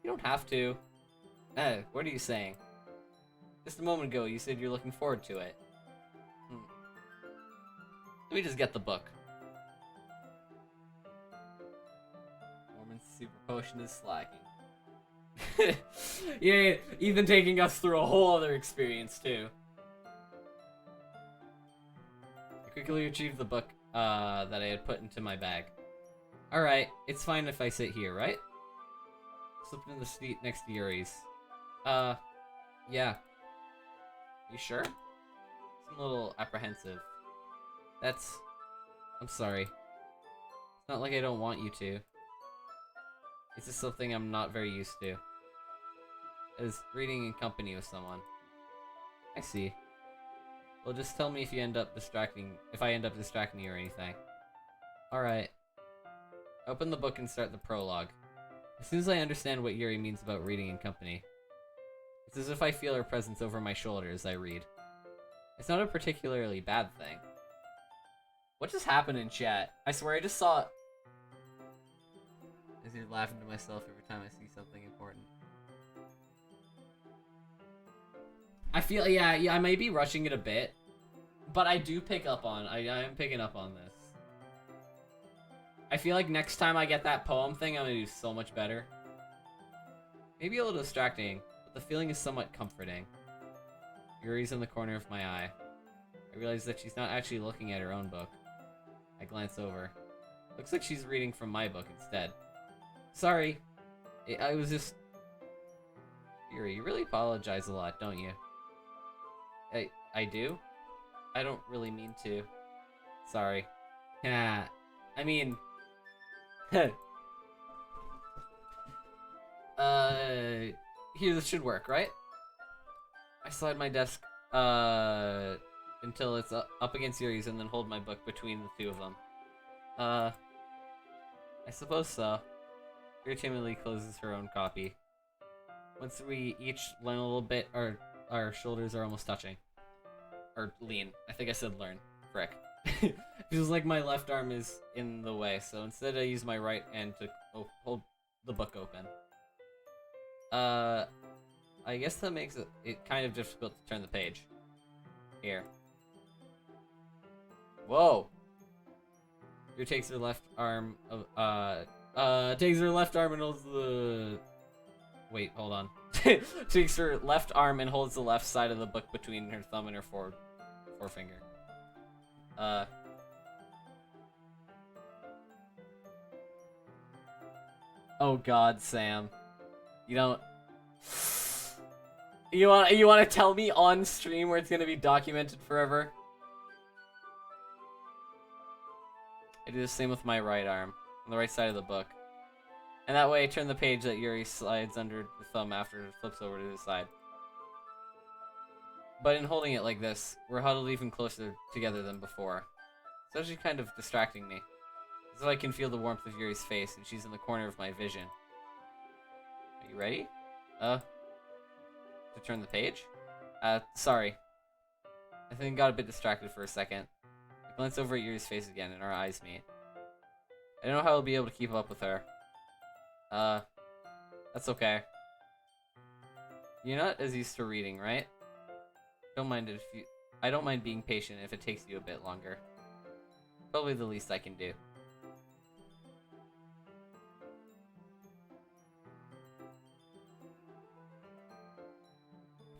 You don't have to. What are you saying? Just a moment ago, you said you're looking forward to it. Let me just get the book. Norman's super potion is slacking. Yeah, even taking us through a whole other experience, too. I quickly retrieved the book that I had put into my bag. Alright, it's fine if I sit here, right? Slip into the seat next to Yuri's. Yeah. You sure? I'm a little apprehensive. I'm sorry. It's not like I don't want you to. It's just something I'm not very used to. Is reading in company with someone. I see. Well, just tell me if I end up distracting you or anything. Alright. Open the book and start the prologue. As soon as I understand what Yuri means about reading in company, it's as if I feel her presence over my shoulder as I read. It's not a particularly bad thing. What just happened in chat? I swear I just saw... I just laughing to myself every time I see something important. I feel, yeah, I may be rushing it a bit, but I do pick up on, I am picking up on this. I feel like next time I get that poem thing, I'm gonna do so much better. Maybe a little distracting, but the feeling is somewhat comforting. Yuri's in the corner of my eye. I realize that she's not actually looking at her own book. I glance over. Looks like she's reading from my book instead. Sorry. I was just... Yuri, you really apologize a lot, don't you? I do? I don't really mean to. Sorry. Yeah, I mean... Here, this should work, right? I slide my desk, until it's up against Yuri's and then hold my book between the two of them. I suppose so. Yuri timidly closes her own copy. Once we each learn a little bit, our shoulders are almost touching. Or lean. I think I said learn. Frick. Feels like my left arm is in the way, so instead I use my right hand to hold the book open. I guess that makes it kind of difficult to turn the page. Here. Whoa! Yuri takes her left arm takes her left arm and holds the... Wait, hold on. Takes her left arm and holds the left side of the book between her thumb and her forefinger. Oh God, Sam. You don't... You want to tell me on stream where it's gonna be documented forever? I do the same with my right arm, on the right side of the book. And that way I turn the page that Yuri slides under the thumb after it flips over to the side. But in holding it like this, we're huddled even closer together than before. It's actually kind of distracting me. As if I can feel the warmth of Yuri's face and she's in the corner of my vision. Are you ready? To turn the page? Sorry. I think I got a bit distracted for a second. I glance over at Yuri's face again and our eyes meet. I don't know how I'll be able to keep up with her. That's okay. You're not as used to reading, right? I don't mind being patient if it takes you a bit longer. Probably the least I can do.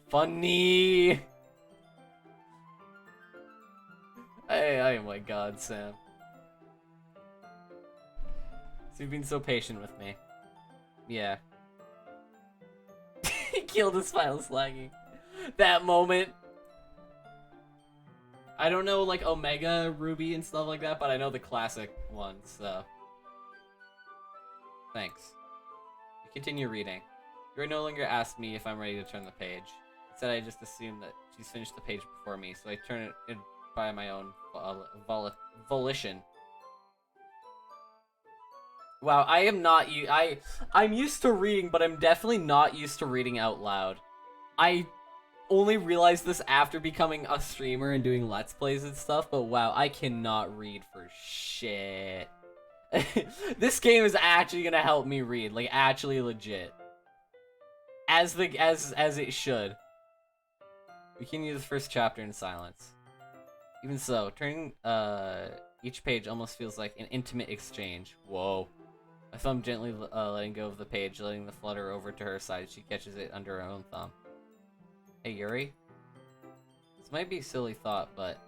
Funny! Oh my God, Sam. So you've been so patient with me. Yeah. He killed his final slagging. That moment. I don't know, like, Omega Ruby and stuff like that, but I know the classic ones, so. Thanks. We continue reading. Yuri no longer asks me if I'm ready to turn the page. Instead, I just assume that she's finished the page before me, so I turn it in by my own volition. Wow, I am not I'm used to reading, but I'm definitely not used to reading out loud. I only realized this after becoming a streamer and doing Let's Plays and stuff, but wow, I cannot read for shit. This game is actually gonna help me read, like actually legit. As it should. We continue the first chapter in silence. Even so, turning each page almost feels like an intimate exchange. Whoa. My thumb gently letting go of the page, letting the flutter over to her side. She catches it under her own thumb. Hey, Yuri? This might be a silly thought, but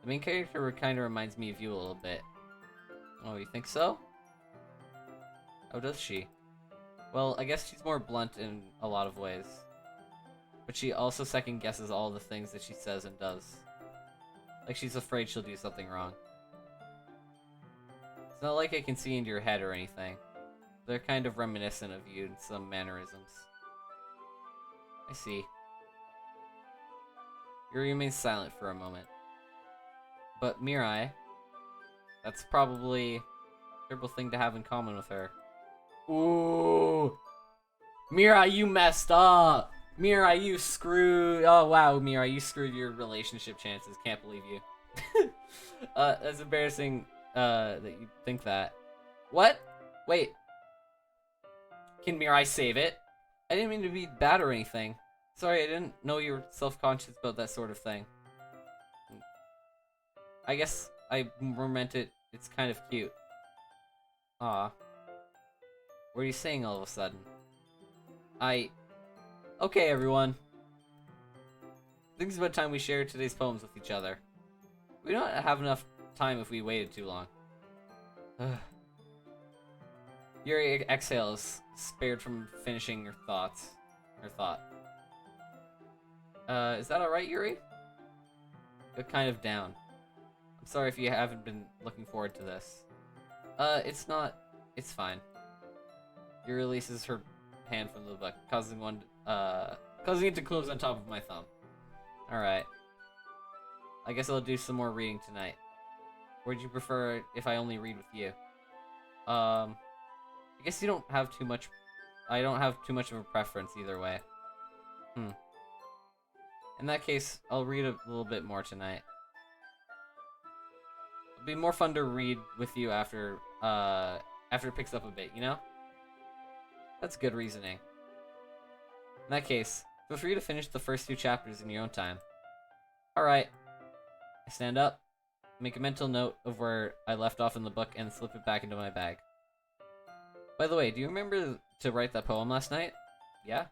the main character kind of reminds me of you a little bit. Oh, you think so? How does she? Well, I guess she's more blunt in a lot of ways. But she also second-guesses all the things that she says and does. Like she's afraid she'll do something wrong. It's not like I can see into your head or anything. They're kind of reminiscent of you in some mannerisms. I see. Yuri remains silent for a moment. But Mirai, that's probably a terrible thing to have in common with her. Ooh! Mirai, you messed up! Mirai, you screwed... Oh, wow, Mirai, you screwed your relationship chances. Can't believe you. That's embarrassing, that you think that. What? Wait. Can Mirai save it? I didn't mean to be bad or anything. Sorry, I didn't know you were self-conscious about that sort of thing. I guess I meant it. It's kind of cute. Aw. What are you saying all of a sudden? Okay, everyone. I think it's about time we shared today's poems with each other. We don't have enough time if we waited too long. Yuri exhales, spared from finishing her thought. Is that alright, Yuri? You're kind of down. I'm sorry if you haven't been looking forward to this. It's not. It's fine. Yuri releases her hand from the book, causing it to close on top of my thumb. Alright. I guess I'll do some more reading tonight. Or would you prefer if I only read with you? I guess you don't have too much... I don't have too much of a preference either way. In that case, I'll read a little bit more tonight. It'll be more fun to read with you after it picks up a bit, you know? That's good reasoning. In that case, feel free to finish the first 2 chapters in your own time. Alright. I stand up, make a mental note of where I left off in the book, and slip it back into my bag. By the way, do you remember to write that poem last night? Yeah?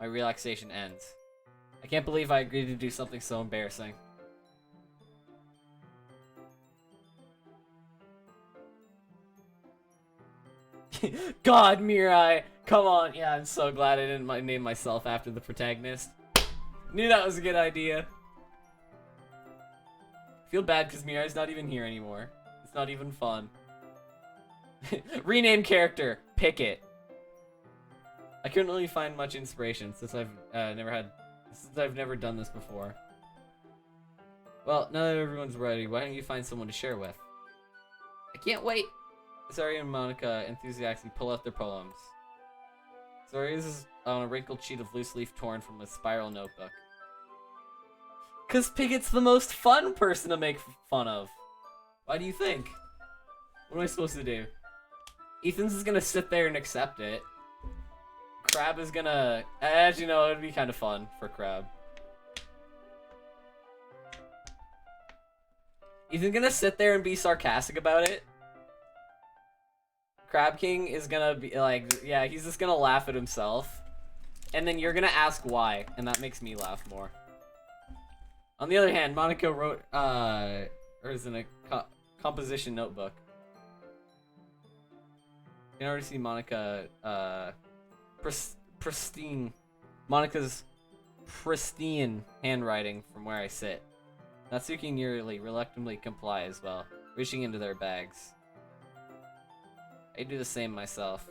My relaxation ends. I can't believe I agreed to do something so embarrassing. God, Mirai! Come on! Yeah, I'm so glad I didn't name myself after the protagonist. Knew that was a good idea. Feel bad because Mirai's not even here anymore. It's not even fun. Rename character. Pick it. I couldn't really find much inspiration since I've never done this before. Well, now that everyone's ready, why don't you find someone to share with? I can't wait! Zari and Monica enthusiastically pull out their poems. Zari is on a wrinkled sheet of loose leaf torn from a spiral notebook. Cause Pigot's the most fun person to make fun of. Why do you think? What am I supposed to do? Ethan's is gonna sit there and accept it. Crab is gonna... As you know, it'd be kind of fun for Crab. Ethan's gonna sit there and be sarcastic about it. Crab King is gonna be like, yeah, he's just gonna laugh at himself. And then you're gonna ask why, and that makes me laugh more. On the other hand, Monica wrote, or is in a composition notebook. You can already see Monica, Monica's pristine handwriting from where I sit. Natsuki and Yuri reluctantly comply as well, reaching into their bags. I do the same myself.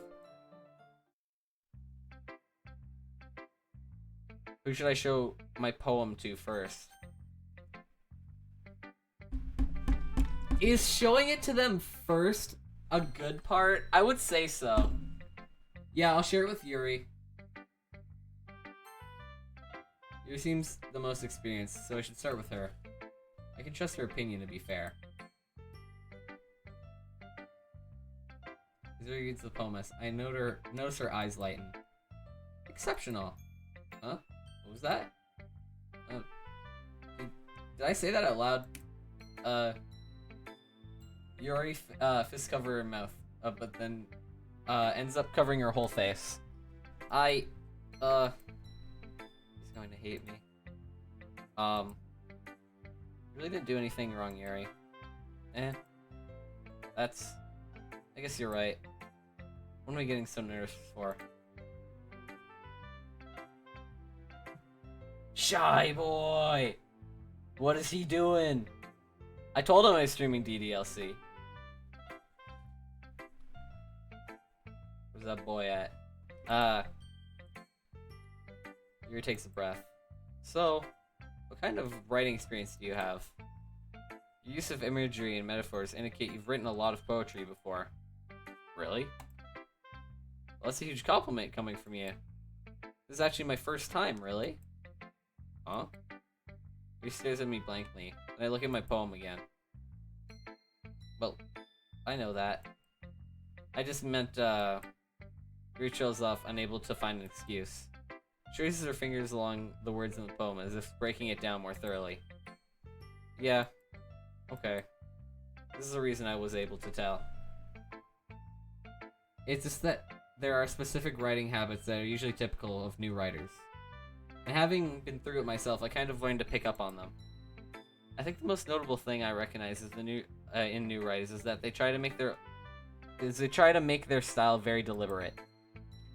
Who should I show my poem to first? Is showing it to them first a good part? I would say so. Yeah, I'll share it with Yuri. Yuri seems the most experienced, so I should start with her. I can trust her opinion to be fair. As Yuri reads the poem, I notice her eyes lighten. Exceptional. Huh? What was that? Did I say that out loud? Yuri fists cover her mouth, but then ends up covering her whole face. He's going to hate me. Really didn't do anything wrong, Yuri. I guess you're right. What am I getting so nervous for? Shy boy! What is he doing? I told him I was streaming DDLC. Where's that boy at? Yuri takes a breath. So, what kind of writing experience do you have? Your use of imagery and metaphors indicate you've written a lot of poetry before. Really? Well, that's a huge compliment coming from you. This is actually my first time, really? Huh? He stares at me blankly, and I look at my poem again. Well, I know that. I just meant, Yuri trails off, unable to find an excuse. She traces her fingers along the words in the poem, as if breaking it down more thoroughly. Yeah. Okay. This is the reason I was able to tell. It's just that there are specific writing habits that are usually typical of new writers. And having been through it myself, I kind of learned to pick up on them. I think the most notable thing I recognize is in new writers is that they try to make their style very deliberate.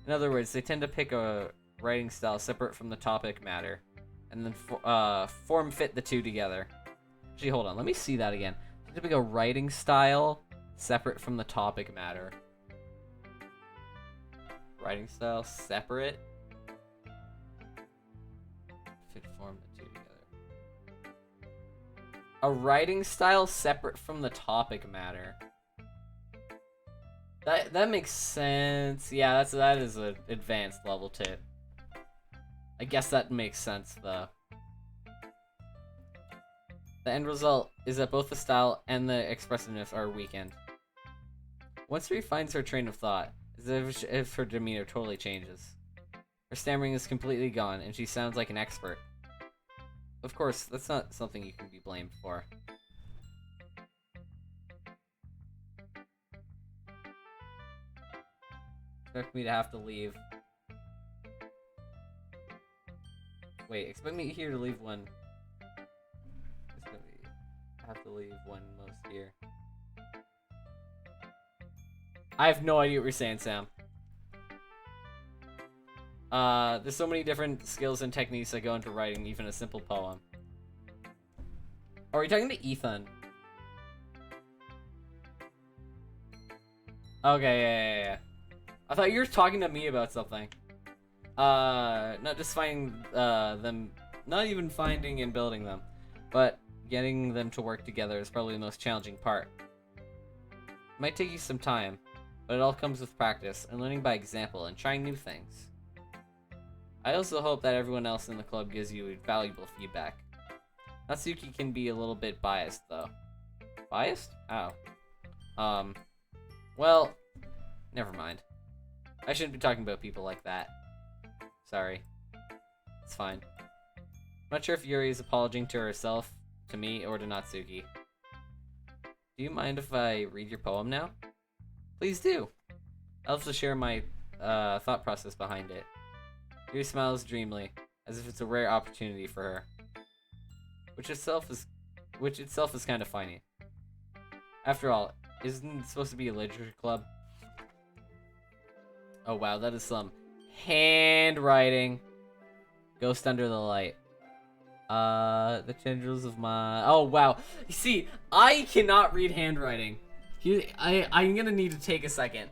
In other words, they tend to pick a writing style separate from the topic matter, and then form fit the two together. Actually, hold on, let me see that again. They tend to pick a writing style separate from the topic matter. writing style separate. Fit form the two together. A writing style separate from the topic matter. That makes sense. Yeah, that is an advanced level tip. I guess that makes sense though. The end result is that both the style and the expressiveness are weakened. Once she finds her train of thought, as if her demeanor totally changes. Her stammering is completely gone, and she sounds like an expert. Of course, that's not something you can be blamed for. Expect me to have to leave. Wait, expect me here to leave when... Expect me to have to leave when most here. I have no idea what you're saying, Sam. There's so many different skills and techniques that go into writing even a simple poem. Are we talking to Ethan? Okay, yeah. I thought you were talking to me about something. Not just finding them, not even finding and building them, but getting them to work together is probably the most challenging part. It might take you some time, but it all comes with practice and learning by example and trying new things. I also hope that everyone else in the club gives you valuable feedback. Natsuki can be a little bit biased, though. Biased? Ow. Well, never mind. I shouldn't be talking about people like that. Sorry. It's fine. I'm not sure if Yuri is apologizing to herself, to me, or to Natsuki. Do you mind if I read your poem now? Please do. I'll have to share my thought process behind it. Yuri smiles dreamily, as if it's a rare opportunity for her. Which itself is kind of funny. After all, isn't it supposed to be a literature club? Oh wow, that is some handwriting. Ghost under the light. The tendrils of my... Oh wow. You see, I cannot read handwriting. I'm gonna need to take a second.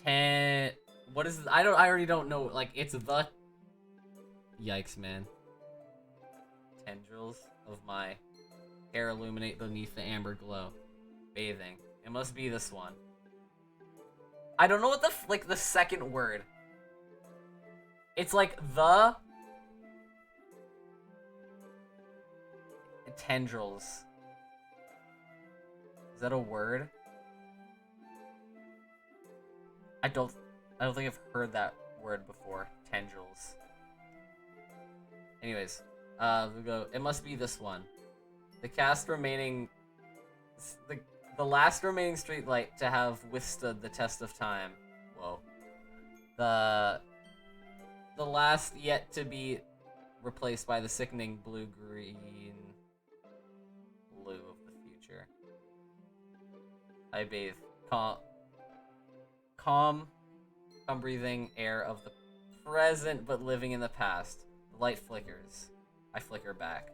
10... What is... I already don't know. Like, it's the... Yikes, man. Tendrils of my hair illuminate beneath the amber glow. Bathing. It must be this one. I don't know what the second word. It's like the... Tendrils. Is that a word? I don't think I've heard that word before. Tendrils. Anyways, we go. It must be this one. The last remaining streetlight to have withstood the test of time. Whoa. The last yet to be replaced by the sickening blue-green blue of the future. I bathe. Calm breathing air of the present, but living in the past. The light flickers. I flicker back.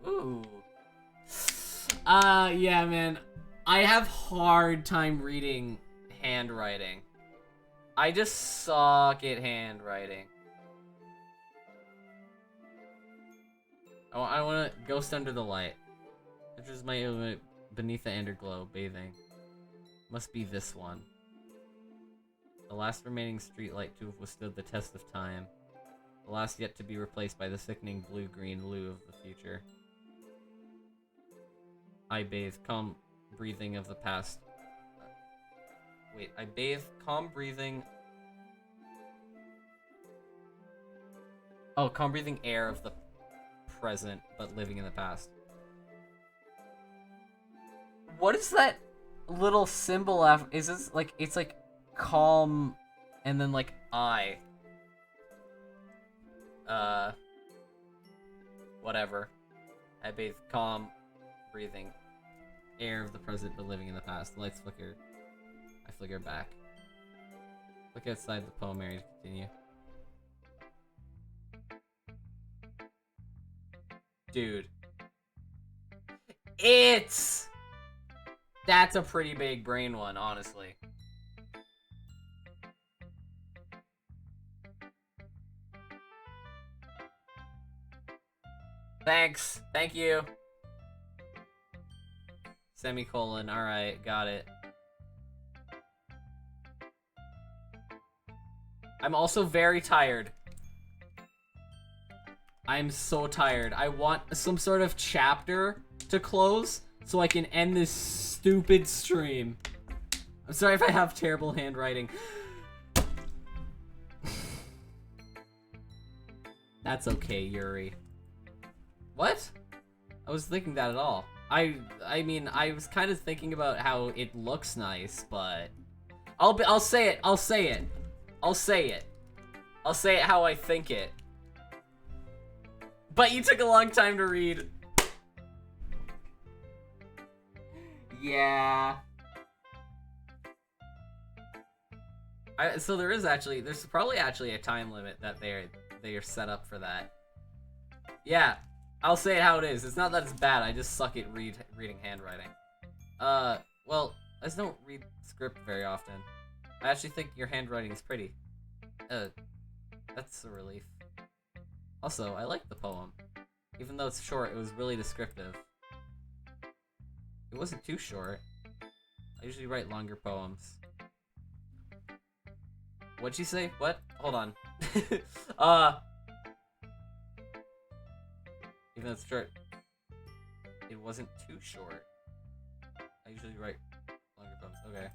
Ooh. Yeah, man. I have hard time reading handwriting. I just suck at handwriting. I want to ghost under the light. Which is my beneath the underglow bathing. Must be this one. The last remaining streetlight to have withstood the test of time. The last yet to be replaced by the sickening blue-green blue of the future. I bathe, calm breathing of the past. Wait, I bathe, calm breathing... Oh, calm breathing air of the present, but living in the past. What is that little symbol after? Is this like, it's like calm and then like I. Whatever. I bathe calm breathing air of the present, but living in the past. The lights flicker. I flicker back. Look outside the poem area to continue. Dude. That's a pretty big brain one, honestly. Thanks. Thank you. Semicolon. Alright, got it. I'm also very tired. I'm so tired. I want some sort of chapter to close so I can end this stupid stream. I'm sorry if I have terrible handwriting. That's okay, Yuri. What? I was thinking that at all. I mean, I was kind of thinking about how it looks nice, but I'll say it. I'll say it. I'll say it. I'll say it how I think it. But you took a long time to read. Yeah. So there's probably actually a time limit that they are set up for that. Yeah, I'll say it how it is. It's not that it's bad. I just suck at reading handwriting. Well, I just don't read script very often. I actually think your handwriting is pretty. That's a relief. Also, I like the poem. Even though it's short, it was really descriptive. It wasn't too short. I usually write longer poems. What'd she say? What? Hold on. Even though it's short, it wasn't too short. I usually write longer poems. Okay.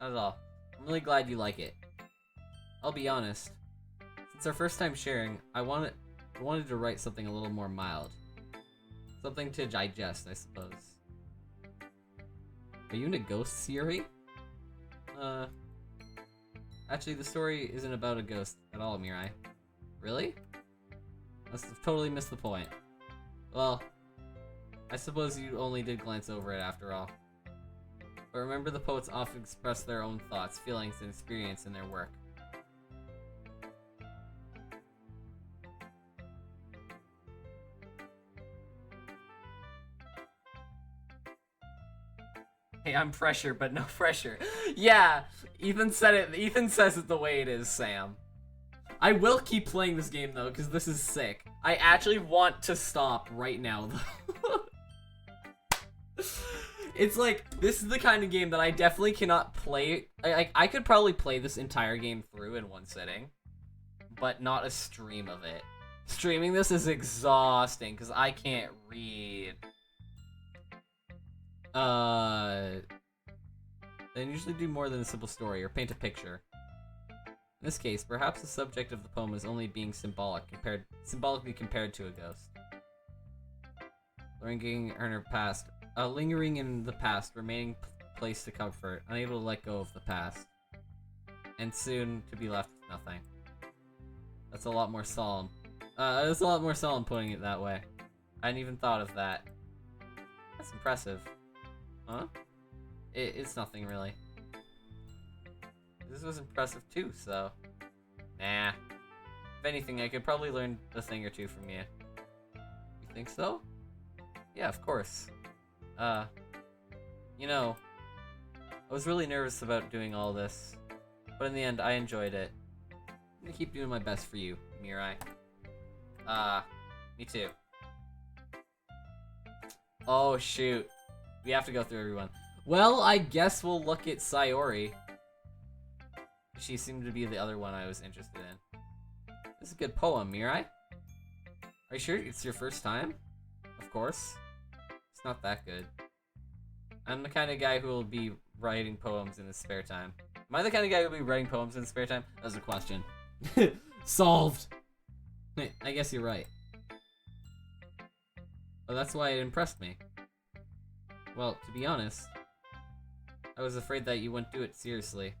Not at all. I'm really glad you like it. I'll be honest. Since our first time sharing, I wanted to write something a little more mild. Something to digest, I suppose. Are you into ghosts, Yuri? Actually, the story isn't about a ghost at all, Mirai. Really? Must have totally missed the point. Well, I suppose you only did glance over it after all. But remember, the poets often express their own thoughts, feelings, and experience in their work. Hey, I'm pressure, but no pressure. Yeah, Ethan said it. Ethan says it the way it is, Sam. I will keep playing this game, though, because this is sick. I actually want to stop right now, though. It's like, this is the kind of game that I definitely cannot play. I could probably play this entire game through in one sitting, but not a stream of it. Streaming this is exhausting, because I can't read. They usually do more than a simple story or paint a picture. In this case, perhaps the subject of the poem is only being symbolically compared to a ghost. Lingering in the past, remaining place to comfort, unable to let go of the past, and soon to be left with nothing. That's a lot more solemn. That's a lot more solemn putting it that way. I hadn't even thought of that. That's impressive. Huh? It's nothing really. This was impressive too, so... Nah. If anything, I could probably learn a thing or two from you. You think so? Yeah, of course. You know, I was really nervous about doing all this, but in the end, I enjoyed it. I'm gonna keep doing my best for you, Mirai. Me too. Oh, shoot. We have to go through everyone. Well, I guess we'll look at Sayori. She seemed to be the other one I was interested in. This is a good poem, Mirai. Are you sure it's your first time? Of course. It's not that good. I'm the kind of guy who will be writing poems in his spare time. Am I the kind of guy who will be writing poems in his spare time? That was a question. Solved! I guess you're right. But that's why it impressed me. Well, to be honest, I was afraid that you wouldn't do it seriously.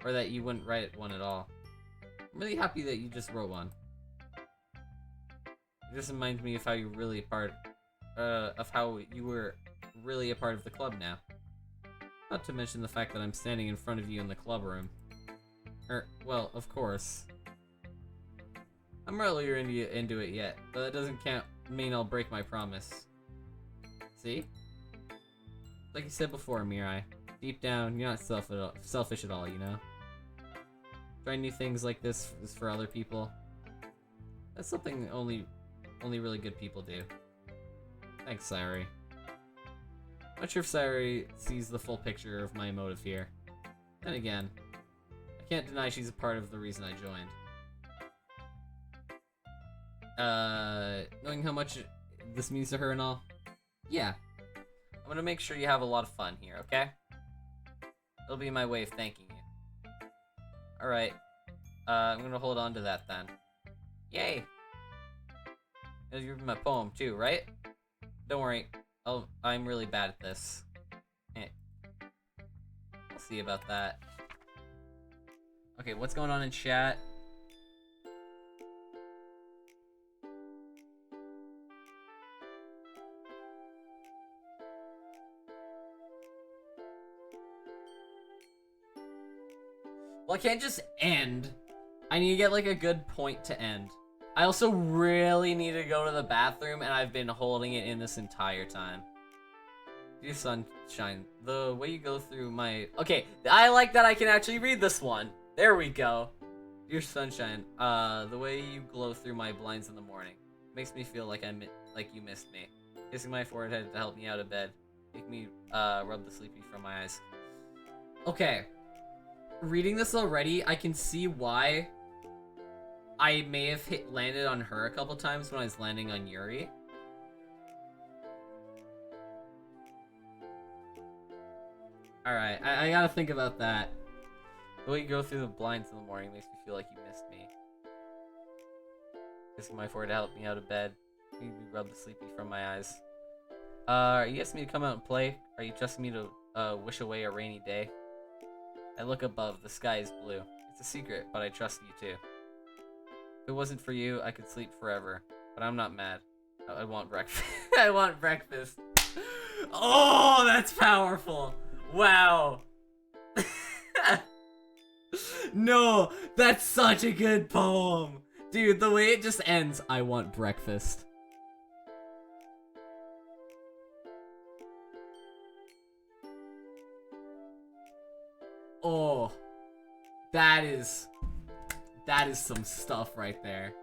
Or that you wouldn't write one at all. I'm really happy that you just wrote one. It just reminds me of how you really how you were really a part of the club now. Not to mention the fact that I'm standing in front of you in the club room. Well, of course. I'm not really into it yet, but that doesn't mean I'll break my promise. See? Like you said before, Mirai, deep down, you're not selfish at all, you know? Trying new things like this is for other people. That's something only Only really good people do. Thanks, Sayori. Not sure if Sayori sees the full picture of my motive here. Then again, I can't deny she's a part of the reason I joined. Knowing how much this means to her and all? Yeah. I'm gonna make sure you have a lot of fun here, okay? It'll be my way of thanking you. Alright. I'm gonna hold on to that then. Yay! You're my poem too, right? Don't worry. I'm really bad at this. We'll see about that. Okay, what's going on in chat? Well, I can't just end. I need to get like a good point to end. I also really need to go to the bathroom, and I've been holding it in this entire time. Dear Sunshine, the way you go through my... Okay, I like that I can actually read this one. There we go. Dear Sunshine, the way you glow through my blinds in the morning makes me feel like you missed me. Kissing my forehead to help me out of bed. Make me rub the sleepy from my eyes. Okay. Reading this already, I can see why I may have landed on her a couple times when I was landing on Yuri. Alright, I gotta think about that. The way you go through the blinds in the morning makes me feel like you missed me. Kissing my forehead to help me out of bed. Maybe rub the sleepy from my eyes. Are you asking me to come out and play? Are you trusting me to wish away a rainy day? I look above, the sky is blue. It's a secret, but I trust you too. If it wasn't for you, I could sleep forever. But I'm not mad. I want breakfast. I want breakfast. Oh, that's powerful. Wow. No, that's such a good poem. Dude, the way it just ends, I want breakfast. Oh, that is some stuff right there.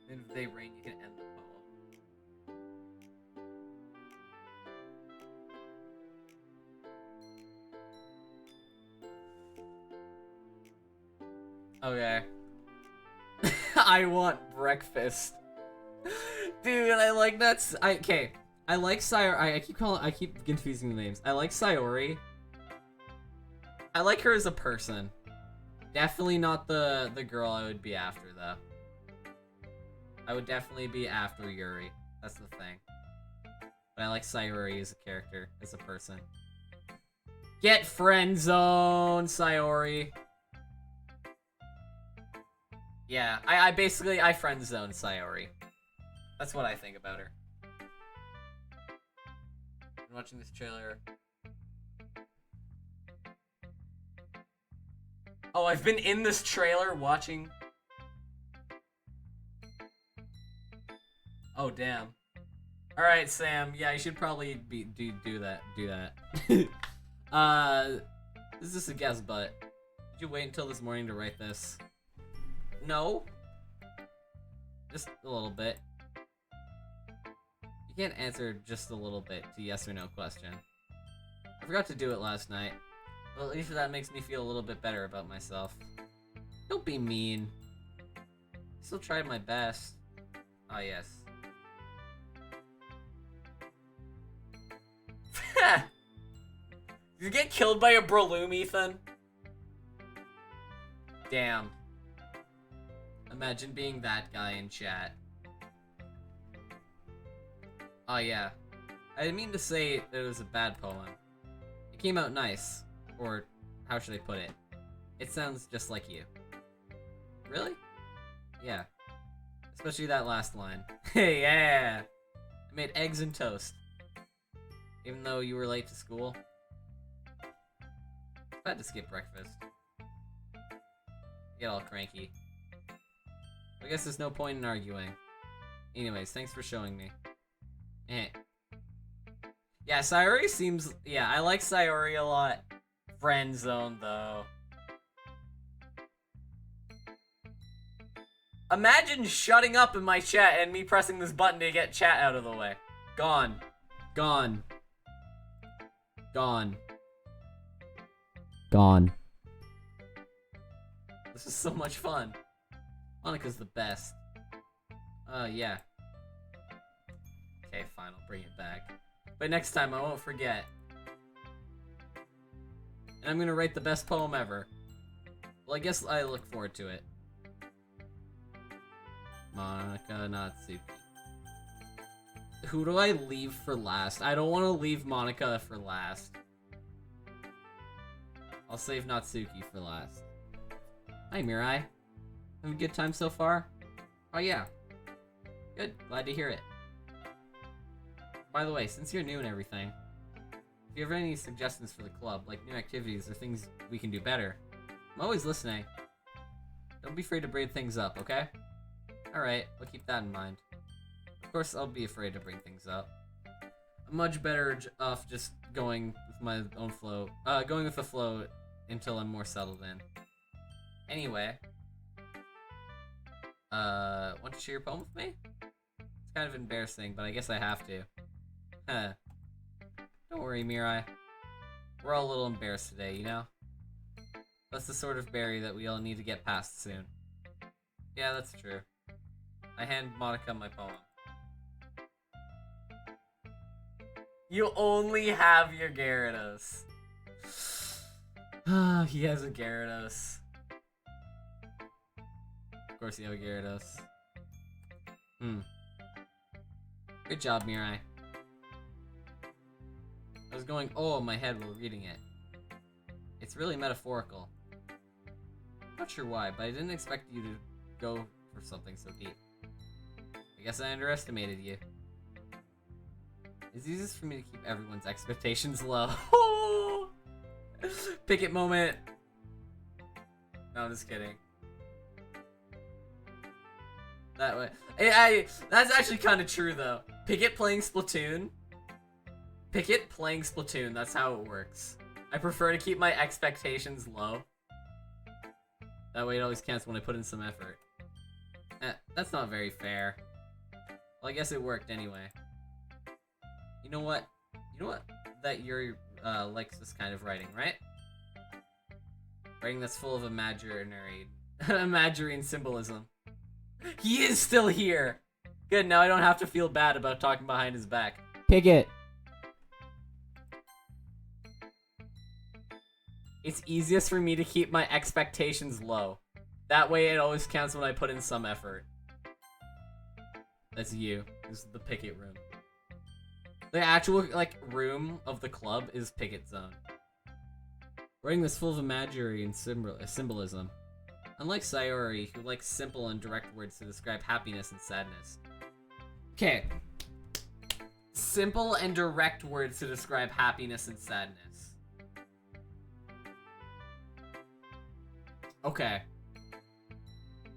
And if they rain, you can end the poem. Okay. I want breakfast. Dude, I like that. Okay. I like Sayori. I keep confusing the names. I like Sayori. I like her as a person. Definitely not the girl I would be after though. I would definitely be after Yuri. That's the thing. But I like Sayori as a character, as a person. Get friend zone, Sayori. Yeah, I basically friend zone Sayori. That's what I think about her. I'm watching this trailer. Oh, I've been in this trailer watching. Oh, damn. All right, Sam. Yeah, you should probably do that. This is just a guess, but did you wait until this morning to write this? No. Just a little bit. You can't answer just a little bit to yes or no question. I forgot to do it last night. Well, at least that makes me feel a little bit better about myself. Don't be mean. I still tried my best. Ah, yes. Did you get killed by a Breloom, Ethan? Damn. Imagine being that guy in chat. Oh yeah. I didn't mean to say that it was a bad poem. It came out nice. Or, how should I put it? It sounds just like you. Really? Yeah. Especially that last line. Hey, yeah! I made eggs and toast. Even though you were late to school. I had to skip breakfast. Get all cranky. I guess there's no point in arguing. Anyways, thanks for showing me. Eh. Yeah, Sayori seems... Yeah, I like Sayori a lot. Friend zone, though. Imagine shutting up in my chat and me pressing this button to get chat out of the way. Gone. Gone. Gone. Gone. This is so much fun. Monica's the best. Yeah. Okay, fine, I'll bring it back. But next time I won't forget. And I'm gonna write the best poem ever. Well, I guess I look forward to it. Monica Natsuki. Who do I leave for last? I don't want to leave Monica for last. I'll save Natsuki for last. Hi, Mirai. Having a good time so far? Oh, yeah. Good. Glad to hear it. By the way, since you're new and everything, if you have any suggestions for the club, like new activities or things we can do better, I'm always listening. Don't be afraid to bring things up, okay? Alright, I'll keep that in mind. Of course, I'll be afraid to bring things up. I'm much better off just going with my own flow. Going with the flow until I'm more settled in. Anyway. Want to share your poem with me? It's kind of embarrassing, but I guess I have to. Huh. Don't worry, Mirai. We're all a little embarrassed today, you know? That's the sort of berry that we all need to get past soon. Yeah, that's true. I hand Monica my poem. You only have your Gyarados. He has a Gyarados. Of course you have a Gyarados. Good job, Mirai. I was going, oh, in my head while reading it. It's really metaphorical. Not sure why, but I didn't expect you to go for something so deep. I guess I underestimated you. It's easiest for me to keep everyone's expectations low. Picket moment. No, I'm just kidding. That way. That's actually kind of true, though. Picket playing Splatoon. Picket playing Splatoon, that's how it works. I prefer to keep my expectations low. That way it always counts when I put in some effort. That's not very fair. Well, I guess it worked anyway. You know what? You know what? That Yuri likes this kind of writing, right? Writing that's full of imaginary symbolism. He is still here! Good, now I don't have to feel bad about talking behind his back. Picket! It's easiest for me to keep my expectations low. That way it always counts when I put in some effort. That's you. This is the picket room. The actual, like, room of the club is picket zone. Writing this full of imagery and symbolism. Unlike Sayori, who likes simple and direct words to describe happiness and sadness. Okay. Simple and direct words to describe happiness and sadness. Okay.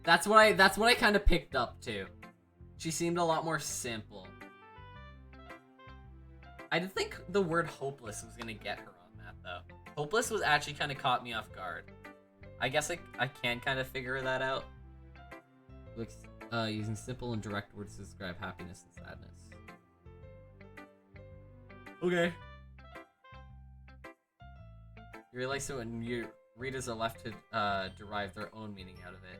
That's what I kind of picked up too. She seemed a lot more simple. I didn't think the word hopeless was gonna get her on that though. Hopeless was actually kind of caught me off guard. I guess I can kind of figure that out. Looks using simple and direct words to describe happiness and sadness. Okay. You realize that when you readers are left to derive their own meaning out of it.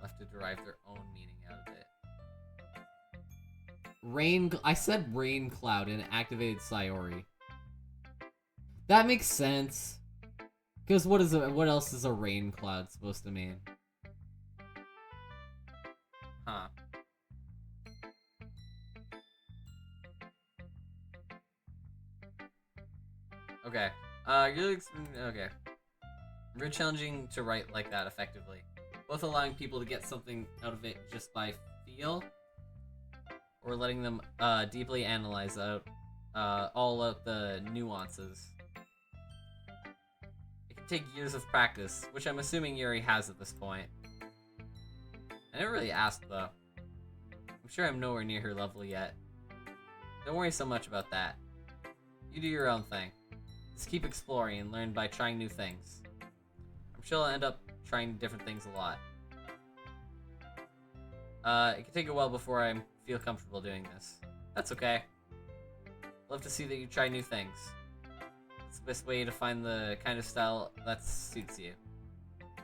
Left to derive their own meaning out of it. I said rain cloud and it activated Sayori. That makes sense. Because what else is a rain cloud supposed to mean? Huh. Okay. Okay. Really challenging to write like that effectively. Both allowing people to get something out of it just by feel, or letting them deeply analyze out all of the nuances. It can take years of practice, which I'm assuming Yuri has at this point. I never really asked though. I'm sure I'm nowhere near her level yet. Don't worry so much about that. You do your own thing. Just keep exploring and learn by trying new things. I'm sure I'll end up trying different things a lot. It can take a while before I feel comfortable doing this. That's okay. Love to see that you try new things. It's the best way to find the kind of style that suits you.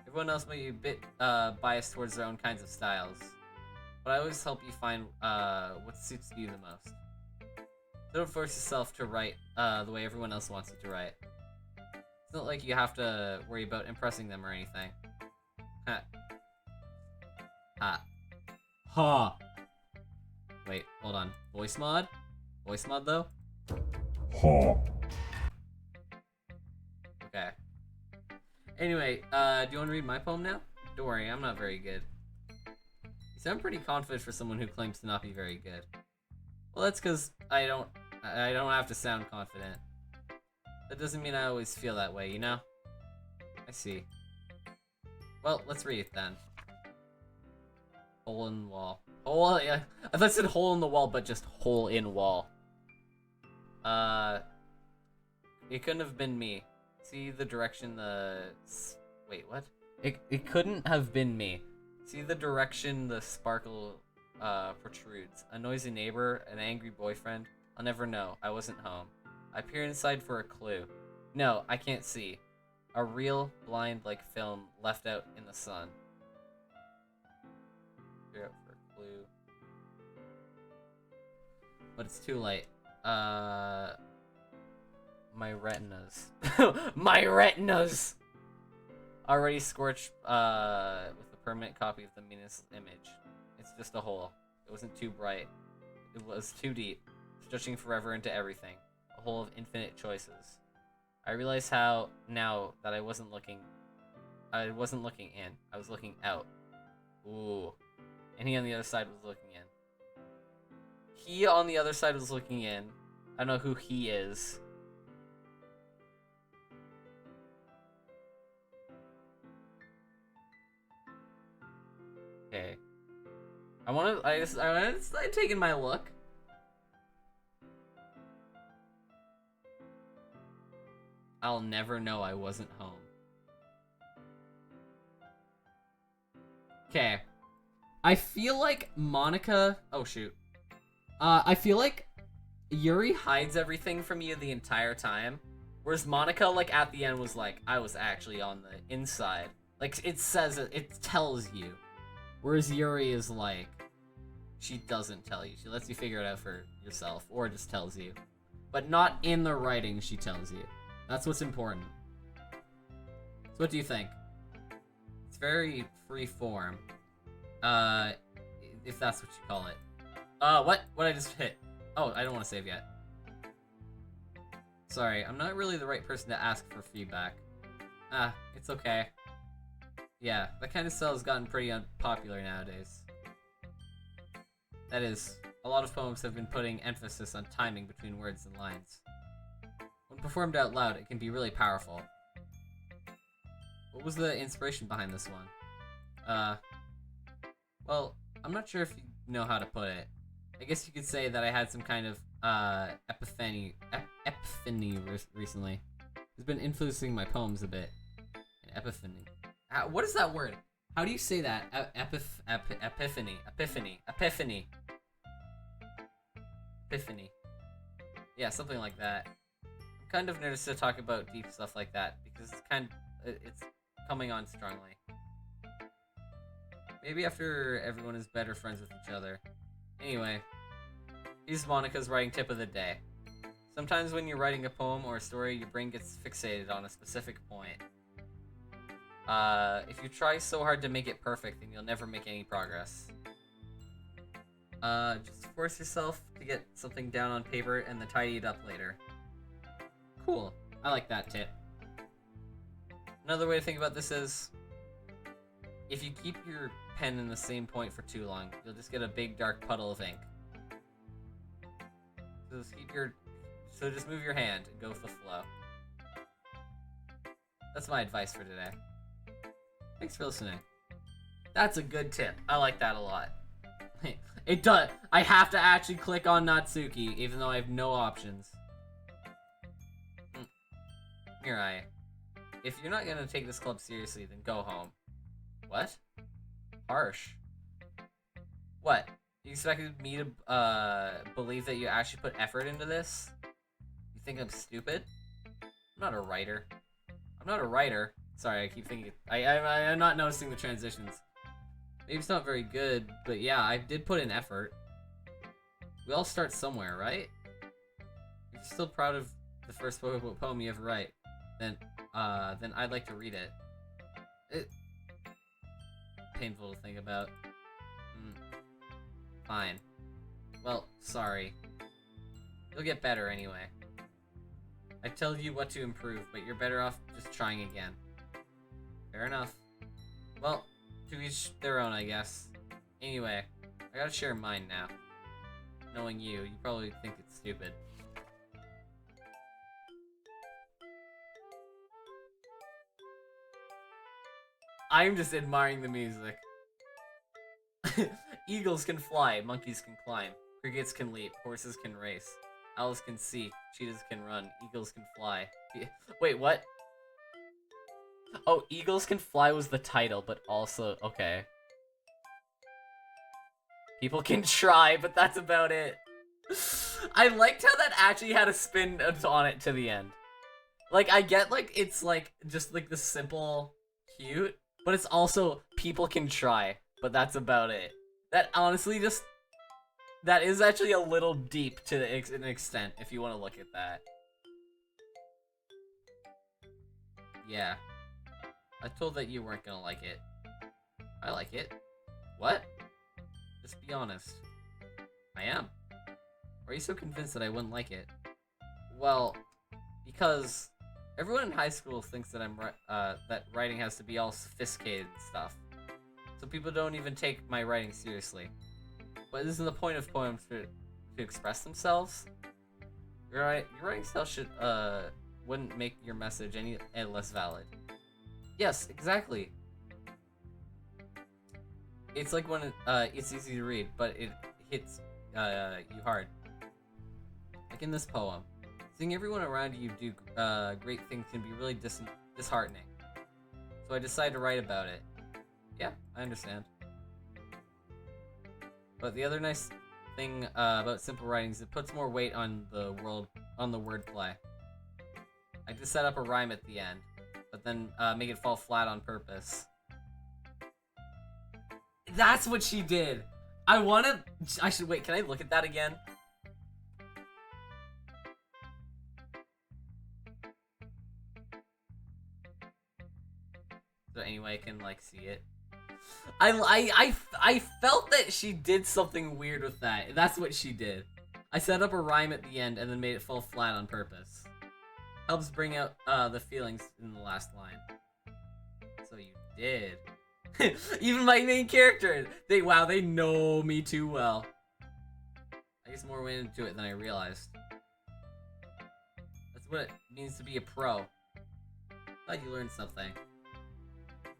Everyone else may be a bit biased towards their own kinds of styles, but I always help you find what suits you the most. So don't force yourself to write the way everyone else wants you to write. It's not like you have to worry about impressing them or anything. Ha. Ha. Ha. Wait, hold on. Voice mod? Voice mod though? Ha. Okay. Anyway, do you want to read my poem now? Don't worry, I'm not very good. You sound pretty confident for someone who claims to not be very good. Well, that's because I don't have to sound confident. That doesn't mean I always feel that way, you know? I see. Well, let's read it then. Hole in the wall. Hole, yeah. I thought it said hole in the wall, but just hole in wall. It couldn't have been me. See the direction the... Wait, what? It couldn't have been me. See the direction the sparkle protrudes. A noisy neighbor, an angry boyfriend. I'll never know. I wasn't home. I peer inside for a clue. No, I can't see. A real, blind-like film left out in the sun. Peer out for a clue. But it's too late. My retinas. My retinas! Already scorched with a permanent copy of the meanest image. It's just a hole. It wasn't too bright. It was too deep, stretching forever into everything. A hole of infinite choices. I realize how now that I wasn't looking in. I was looking out. Ooh. And he on the other side was looking in. He on the other side was looking in. I don't know who he is. Okay. I'm taking my look. I'll never know I wasn't home. Okay. I feel like Monica... Oh, shoot. I feel like Yuri hides everything from you the entire time. Whereas Monica, like, at the end was like, I was actually on the inside. Like, it says it, it tells you. Whereas Yuri is like, she doesn't tell you. She lets you figure it out for yourself, or just tells you. But not in the writing, she tells you. That's what's important. So what do you think? It's very free form. If that's what you call it. What? What I just hit? Oh, I don't want to save yet. Sorry, I'm not really the right person to ask for feedback. Ah, it's okay. Yeah, that kind of style has gotten pretty unpopular nowadays. That is, a lot of poems have been putting emphasis on timing between words and lines. When performed out loud, it can be really powerful. What was the inspiration behind this one? Well, I'm not sure if you know how to put it. I guess you could say that I had some kind of, epiphany recently. It's been influencing my poems a bit. An epiphany. What is that word? How do you say that? Epiphany. Yeah, something like that. I'm kind of nervous to talk about deep stuff like that because it's coming on strongly. Maybe after everyone is better friends with each other. Anyway, here's Monica's writing tip of the day. Sometimes when you're writing a poem or a story, your brain gets fixated on a specific point. If you try so hard to make it perfect, then you'll never make any progress. Just force yourself to get something down on paper and then tidy it up later. Cool. I like that tip. Another way to think about this is, if you keep your pen in the same point for too long, you'll just get a big dark puddle of ink. So just move your hand and go with the flow. That's my advice for today. Thanks for listening. That's a good tip. I like that a lot. It does. I have to actually click on Natsuki, even though I have no options. Mirai, if you're not gonna take this club seriously, then go home. What? Harsh. What? You expected me to believe that you actually put effort into this? You think I'm stupid? I'm not a writer. I'm not a writer. Sorry, I keep thinking. I'm not noticing the transitions. Maybe it's not very good, but yeah, I did put in effort. We all start somewhere, right? If you're still proud of the first poem you ever write, then I'd like to read it. Painful to think about. Fine. Well, sorry. You'll get better anyway. I tell you what to improve, but you're better off just trying again. Fair enough. Well, to each their own, I guess. Anyway, I gotta share mine now. Knowing you probably think it's stupid. I'm just admiring the music. Eagles can fly, monkeys can climb, crickets can leap, horses can race, owls can see, cheetahs can run, eagles can fly. Wait, what? Oh, Eagles Can Fly was the title, but also, okay. People can try, but that's about it. I liked how that actually had a spin on it to the end. Like, I get, like, it's, like, just, like, the simple cute, but it's also people can try, but that's about it. That honestly just... That is actually a little deep to an extent, if you want to look at that. Yeah. I told that you weren't gonna like it. I like it. What? Just be honest. I am. Why are you so convinced that I wouldn't like it? Well, because everyone in high school thinks that that writing has to be all sophisticated and stuff. So people don't even take my writing seriously. But isn't the point of poems to express themselves? Your writing style wouldn't make your message any less valid. Yes, exactly. It's like when it's easy to read, but it hits you hard. Like in this poem, seeing everyone around you do great things can be really disheartening. So I decided to write about it. Yeah, I understand. But the other nice thing about simple writing is it puts more weight on the wordplay. I just set up a rhyme at the end, but then make it fall flat on purpose. That's what she did. I should wait. Can I look at that again? So anyway, I can like see it. I felt that she did something weird with that. That's what she did. I set up a rhyme at the end and then made it fall flat on purpose. Helps bring out the feelings in the last line. So you did. Even my main character, they know me too well. I guess more went into it than I realized. That's what it means to be a pro. Glad you learned something.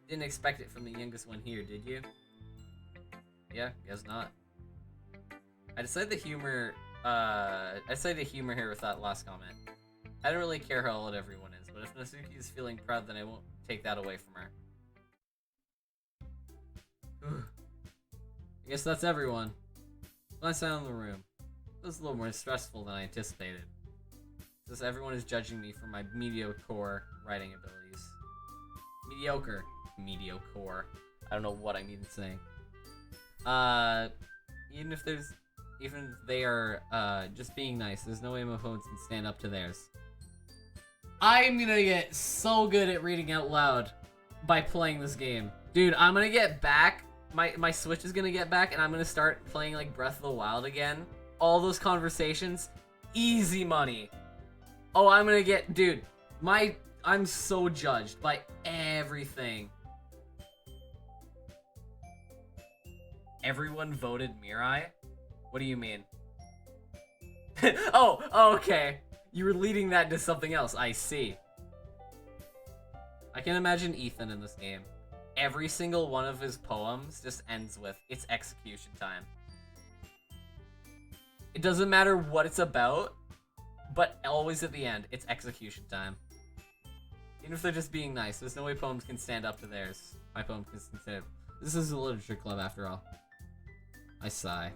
Didn't expect it from the youngest one here, did you? Yeah, guess not. I decided to humor here with that last comment. I don't really care how old everyone is, but if Natsuki is feeling proud, then I won't take that away from her. I guess that's everyone. Glance down the room. It was a little more stressful than I anticipated. Since everyone is judging me for my mediocre writing abilities. Mediocre. I don't know what I'm even saying. Even if they are just being nice, there's no way my opponents can stand up to theirs. I'm gonna get so good at reading out loud by playing this game. Dude, I'm gonna get back. My Switch is gonna get back, and I'm gonna start playing like Breath of the Wild again. All those conversations, easy money. Oh, I'm gonna get, dude. I'm so judged by everything. Everyone voted Mirai? What do you mean? Oh, okay. You were leading that to something else. I see. I can imagine Ethan in this game. Every single one of his poems just ends with, it's execution time. It doesn't matter what it's about, but always at the end, it's execution time. Even if they're just being nice, there's no way poems can stand up to theirs. My poem can stand. This is a literature club after all. I sigh.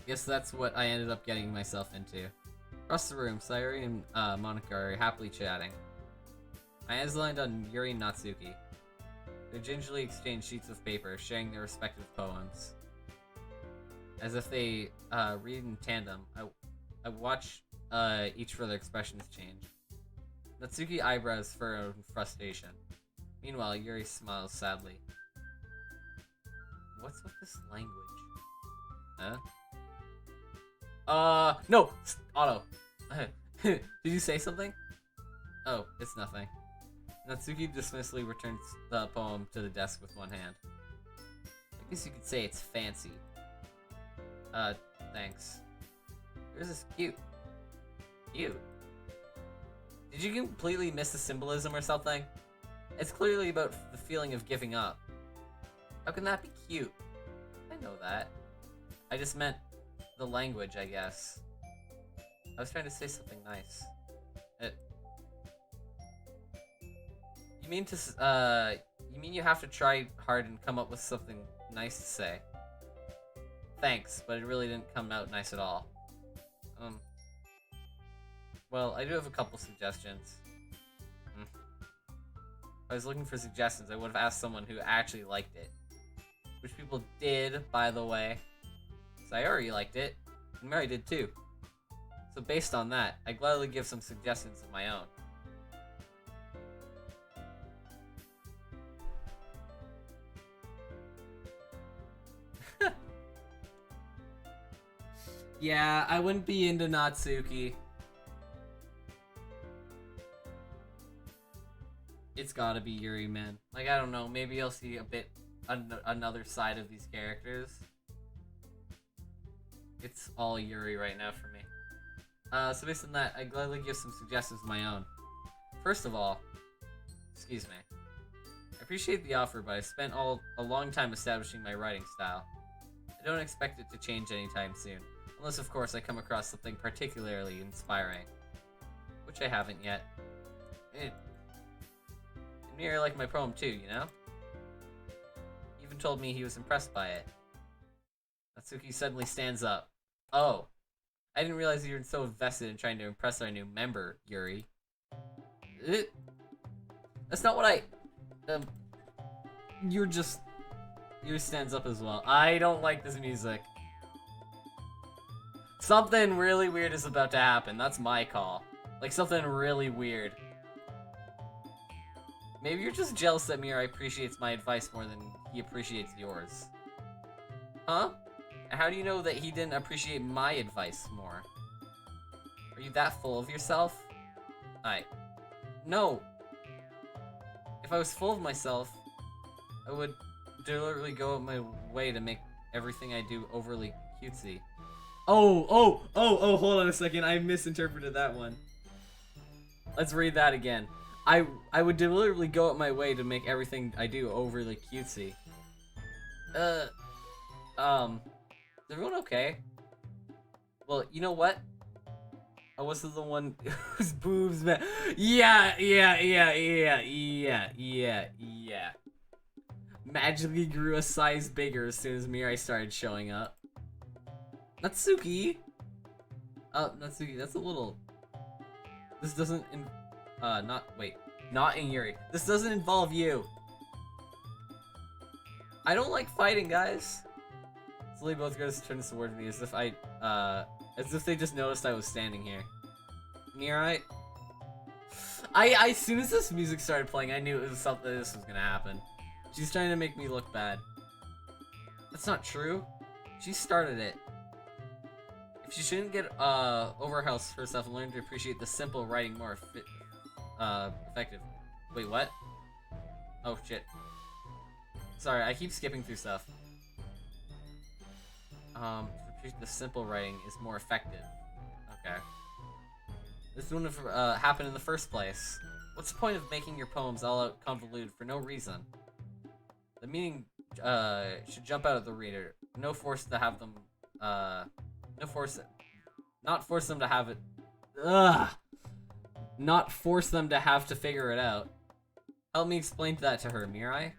Guess that's what I ended up getting myself into. Across the room, Sayori and Monika are happily chatting. My eyes lined on Yuri and Natsuki. They gingerly exchange sheets of paper, sharing their respective poems. As if they read in tandem, I watch each for their expressions change. Natsuki eyebrows furrow in frustration. Meanwhile, Yuri smiles sadly. What's with this language? Huh? No! Otto! Did you say something? Oh, it's nothing. Natsuki dismissively returns the poem to the desk with one hand. I guess you could say it's fancy. Thanks. Yours is cute. Cute? Did you completely miss the symbolism or something? It's clearly about the feeling of giving up. How can that be cute? I know that. I just meant the language, I guess. I was trying to say something nice. You mean you have to try hard and come up with something nice to say? Thanks, but it really didn't come out nice at all. Well, I do have a couple suggestions. If I was looking for suggestions, I would have asked someone who actually liked it. Which people did, by the way. Sayori liked it, and Mirai did too. So based on that, I gladly give some suggestions of my own. Yeah, I wouldn't be into Natsuki. It's gotta be Yuri, man. Like, I don't know, maybe I'll see a bit another side of these characters. It's all Yuri right now for me. So based on that, I gladly give some suggestions of my own. First of all, excuse me. I appreciate the offer, but I spent a long time establishing my writing style. I don't expect it to change anytime soon. Unless, of course, I come across something particularly inspiring. Which I haven't yet. And Mirai liked my poem too, you know? He even told me he was impressed by it. Natsuki suddenly stands up. Oh. I didn't realize you were so invested in trying to impress our new member, Yuri. That's not what I... Yuri stands up as well. I don't like this music. Something really weird is about to happen. That's my call. Like, something really weird. Maybe you're just jealous that Mirai appreciates my advice more than he appreciates yours. Huh? And how do you know that he didn't appreciate my advice more? Are you that full of yourself? No. If I was full of myself, I would deliberately go out my way to make everything I do overly cutesy. Oh, hold on a second. I misinterpreted that one. Let's read that again. I would deliberately go out my way to make everything I do overly cutesy. Is everyone okay? Well, you know what? I wasn't the one whose boobs, man. Yeah. Magically grew a size bigger as soon as Mirai started showing up. Natsuki? Natsuki, that's a little... This doesn't not in Yuri. This doesn't involve you. I don't like fighting, guys. Slowly both girls turned towards me as if they just noticed I was standing here. Mirai? As soon as this music started playing, I knew it was something this was gonna happen. She's trying to make me look bad. That's not true. She started it. If she shouldn't get overhouse herself and learn to appreciate the simple writing more effective. Wait, what? Oh shit. Sorry, I keep skipping through stuff. The simple writing is more effective. Okay. This wouldn't have happened in the first place. What's the point of making your poems all out convoluted for no reason? The meaning should jump out at the reader. No force to have them. Not force them to have it. Ugh. not force them to have to figure it out. Help me explain that to her, Mirai.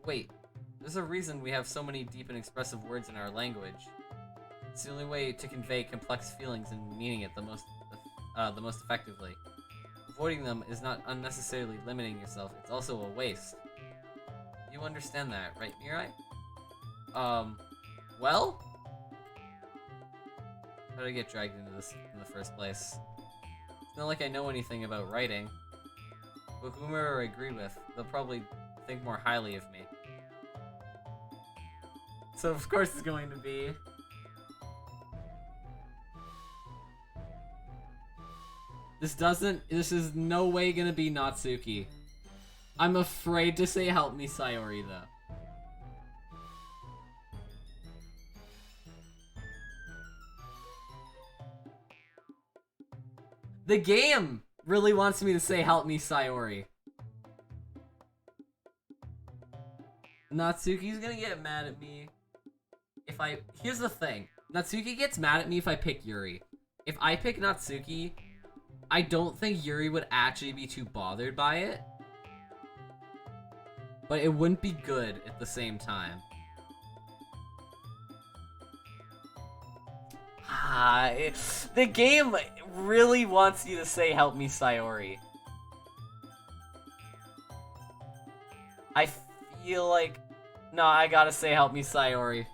Wait, there's a reason we have so many deep and expressive words in our language. It's the only way to convey complex feelings and meaning it the most effectively. Avoiding them is not unnecessarily limiting yourself, it's also a waste. You understand that, right, Mirai? Well? How did I get dragged into this in the first place? It's not like I know anything about writing. But whomever I agree with, they'll probably think more highly of me. So of course it's going to be... This is no way gonna be Natsuki. I'm afraid to say help me Sayori though. The game really wants me to say help me Sayori. Natsuki's gonna get mad at me if I... Here's the thing. Natsuki gets mad at me if I pick Yuri. If I pick Natsuki, I don't think Yuri would actually be too bothered by it. But it wouldn't be good at the same time. The game really wants you to say help me Sayori. I feel like... No, I gotta say help me Sayori.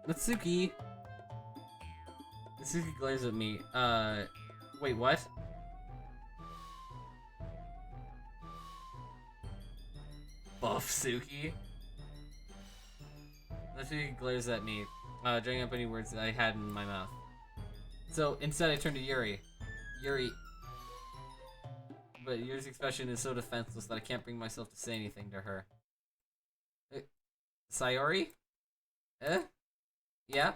Natsuki glares at me. Wait, what? Buff Suki? Natsuki glares at me, drawing up any words that I had in my mouth. So instead I turn to Yuri. But Yuri's expression is so defenseless that I can't bring myself to say anything to her. Sayori? Yeah?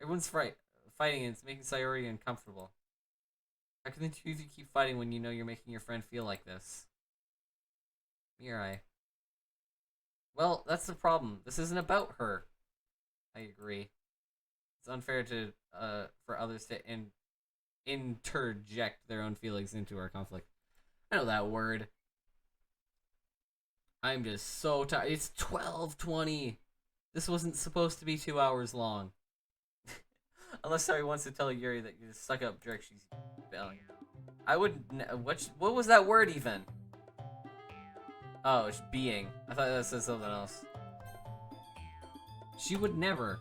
Everyone's fighting and it's making Sayori uncomfortable. How can the two of you keep fighting when you know you're making your friend feel like this? Mirai. Well, that's the problem. This isn't about her. I agree. It's unfair to for others to interject their own feelings into our conflict. I know that word. I'm just so tired. It's 12:20. This wasn't supposed to be 2 hours long. Unless Sari wants to tell Yuri that you're the stuck-up jerk she's belling. I wouldn't... What was that word, even? Oh, it's being. I thought that said something else. She would never.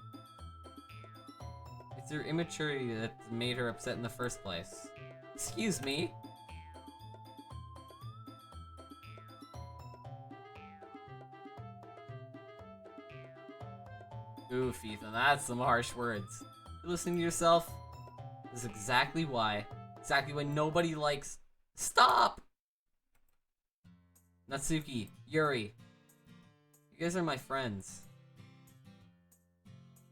It's her immaturity that made her upset in the first place. Excuse me? Oof, Ethan, that's some harsh words. You're listening to yourself? This is exactly why. Exactly why nobody likes... Stop! Natsuki, Yuri. You guys are my friends.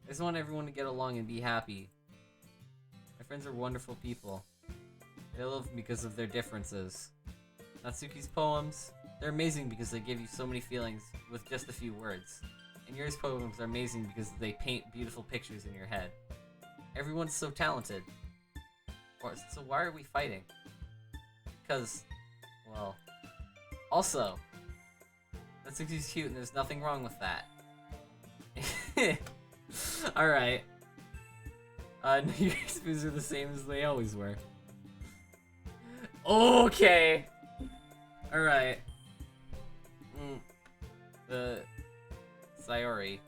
I just want everyone to get along and be happy. My friends are wonderful people. They love me because of their differences. Natsuki's poems, they're amazing because they give you so many feelings with just a few words. And Yuri's poems are amazing because they paint beautiful pictures in your head. Everyone's so talented. So why are we fighting? Because, well... Also, Natsuki's cute and there's nothing wrong with that. Alright. New Year's spoons are the same as they always were. Okay! Alright. Sayori.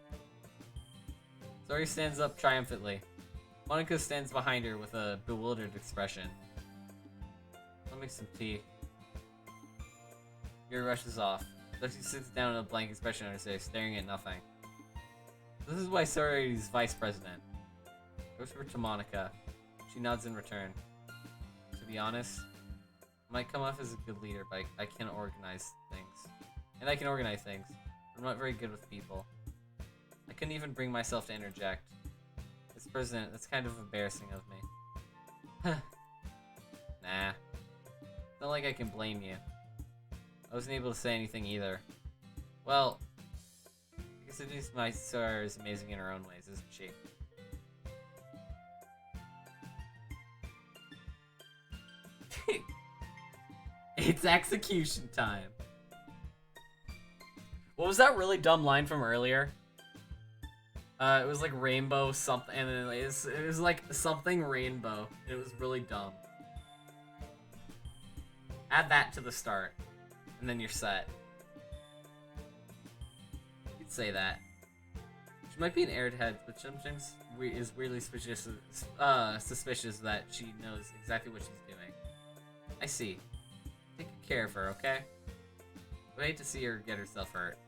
Sayori stands up triumphantly. Monika stands behind her with a bewildered expression. I'll make some tea. Yuri rushes off. Doki sits down with a blank expression on her face, staring at nothing. This is why Sayori is vice president. I whisper to Monika. She nods in return. To be honest, I might come off as a good leader, but I can organize things. And I can organize things. I'm not very good with people. I couldn't even bring myself to interject. As president, that's kind of embarrassing of me. Nah. It's not like I can blame you. I wasn't able to say anything either. Well, I guess at least my Sora is amazing in her own ways, isn't she? It's execution time. What was that really dumb line from earlier? It was like rainbow something, and then it was like something rainbow. It was really dumb. Add that to the start, and then you're set. You'd say that. She might be an airhead, but sometimes is weirdly suspicious that she knows exactly what she's doing. I see. Take good care of her, okay? I hate to see her get herself hurt.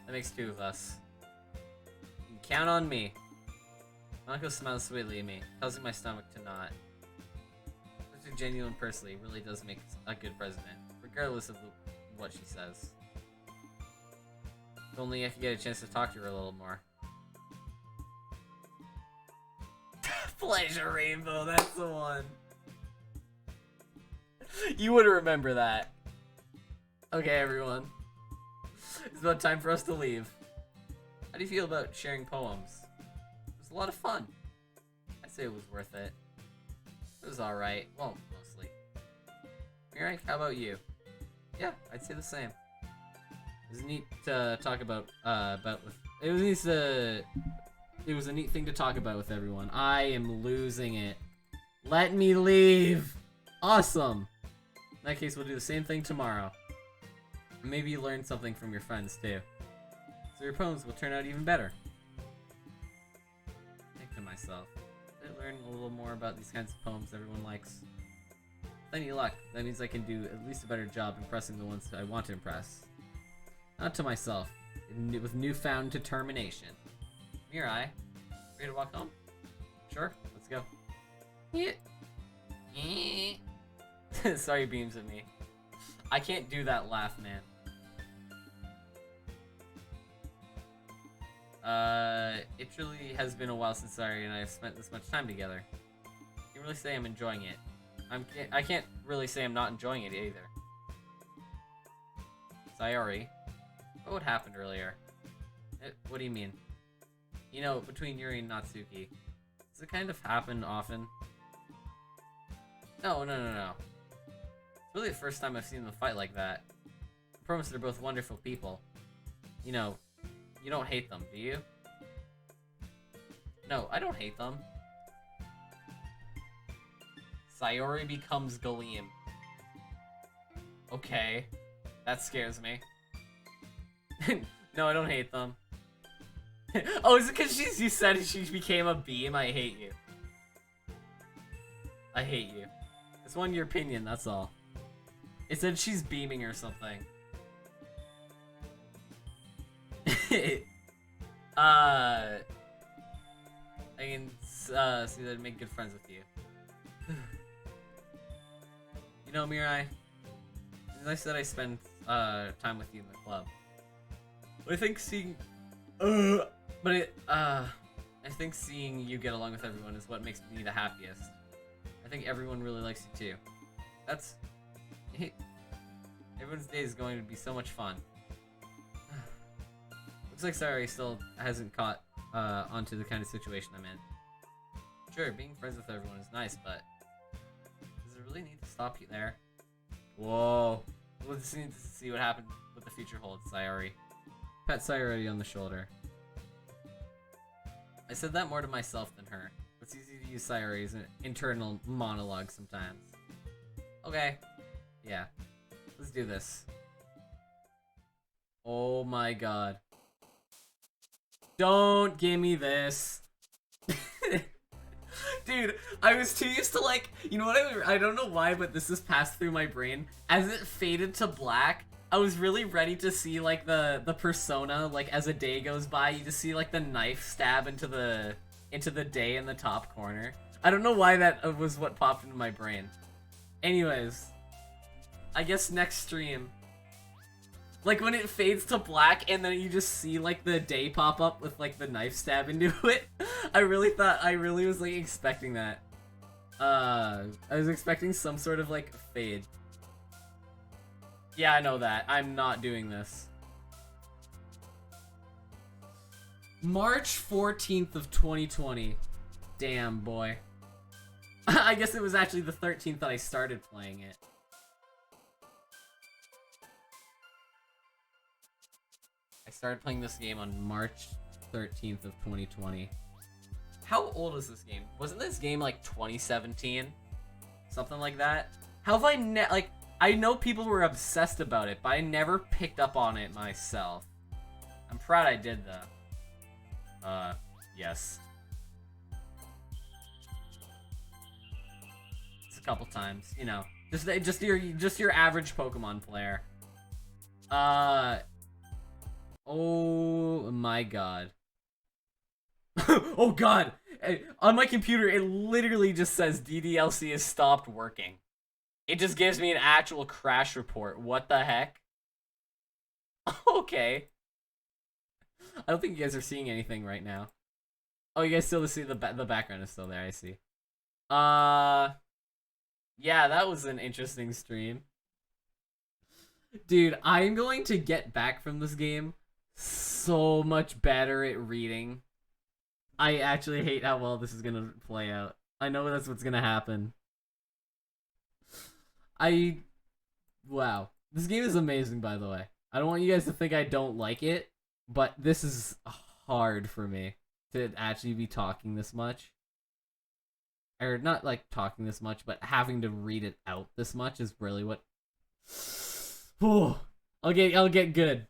That makes two of us. You can count on me. My uncle smiles sweetly at me, causing my stomach to knot. Such a genuine person really does make a good president, regardless of what she says. If only I could get a chance to talk to her a little more. Pleasure Rainbow, that's the one. You would remember that. Okay, everyone. It's about time for us to leave. How do you feel about sharing poems? It was a lot of fun. I'd say it was worth it. It was alright. Well, mostly. Mirai, how about you? Yeah, I'd say the same. It was neat to talk about, it was a neat thing to talk about with everyone. I am losing it. Let me leave! Awesome! In that case, we'll do the same thing tomorrow. Maybe you learn something from your friends, too. So your poems will turn out even better. I think to myself, did I learn a little more about these kinds of poems everyone likes? With any luck, that means I can do at least a better job impressing the ones I want to impress. Not to myself, with newfound determination. Mirai, ready to walk home? Sure, let's go. Yeah. Sorry, beams at me. I can't do that laugh, man. It truly has been a while since Sayori and I have spent this much time together. I can really say I'm enjoying it. I can't really say I'm not enjoying it either. Sayori, what happened earlier? What do you mean? You know, between Yuri and Natsuki. Does it kind of happen often? No. It's really the first time I've seen them fight like that. I promise they're both wonderful people. You know, you don't hate them, do you? No, I don't hate them. Sayori becomes Galeem. Okay. That scares me. No, I don't hate them. Oh, is it because you said she became a beam? I hate you. I hate you. It's one your opinion, that's all. It said she's beaming or something. I can see that I'd make good friends with you. You know, Mirai, it's nice that I spend time with you in the club. But I think seeing I think seeing you get along with everyone is what makes me the happiest. I think everyone really likes you too. That's everyone's day is going to be so much fun. Looks like Sayori still hasn't caught onto the kind of situation I'm in. Sure, being friends with everyone is nice, but does it really need to stop you there? Whoa. We'll just need to see what happens, what the future holds, Sayori. Pat Sayori on the shoulder. I said that more to myself than her. It's easy to use Sayori as an internal monologue sometimes. Okay. Yeah. Let's do this. Oh my god. Don't give me this. Dude, I was too used to, like, you know what, I don't know why, but this has passed through my brain. As it faded to black, I was really ready to see, like, the persona, like, as a day goes by, you just see, like, the knife stab into the day in the top corner. I don't know why that was what popped into my brain. Anyways, I guess next stream, like, when it fades to black and then you just see, like, the day pop up with, like, the knife stab into it, I really was, like, expecting that. I was expecting some sort of, like, fade. Yeah, I know that. I'm not doing this. March 14th of 2020. Damn, boy. I guess it was actually the 13th that I started playing it. I started playing this game on March 13th of 2020. How old is this game? Wasn't this game like 2017? Something like that? How have I like, I know people were obsessed about it, but I never picked up on it myself. I'm proud I did though. Yes. It's a couple times, you know. Just your average Pokemon player. Oh my god. Oh god! On my computer, it literally just says DDLC has stopped working. It just gives me an actual crash report. What the heck? Okay. I don't think you guys are seeing anything right now. Oh, you guys still see the background is still there, I see. Yeah, that was an interesting stream. Dude, I'm going to get back from this game so much better at reading. I actually hate how well this is gonna play out. I know that's what's gonna happen. Wow. This game is amazing, by the way. I don't want you guys to think I don't like it, but this is hard for me to actually be talking this much. Or not like talking this much, but having to read it out this much is really what... Oh, I'll get good.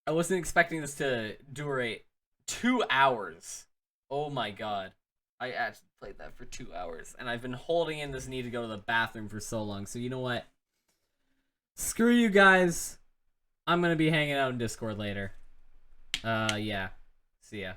I wasn't expecting this to durate 2 hours. Oh my god. I actually played that for 2 hours, and I've been holding in this need to go to the bathroom for so long, so you know what? Screw you guys. I'm gonna be hanging out in Discord later. Yeah. See ya.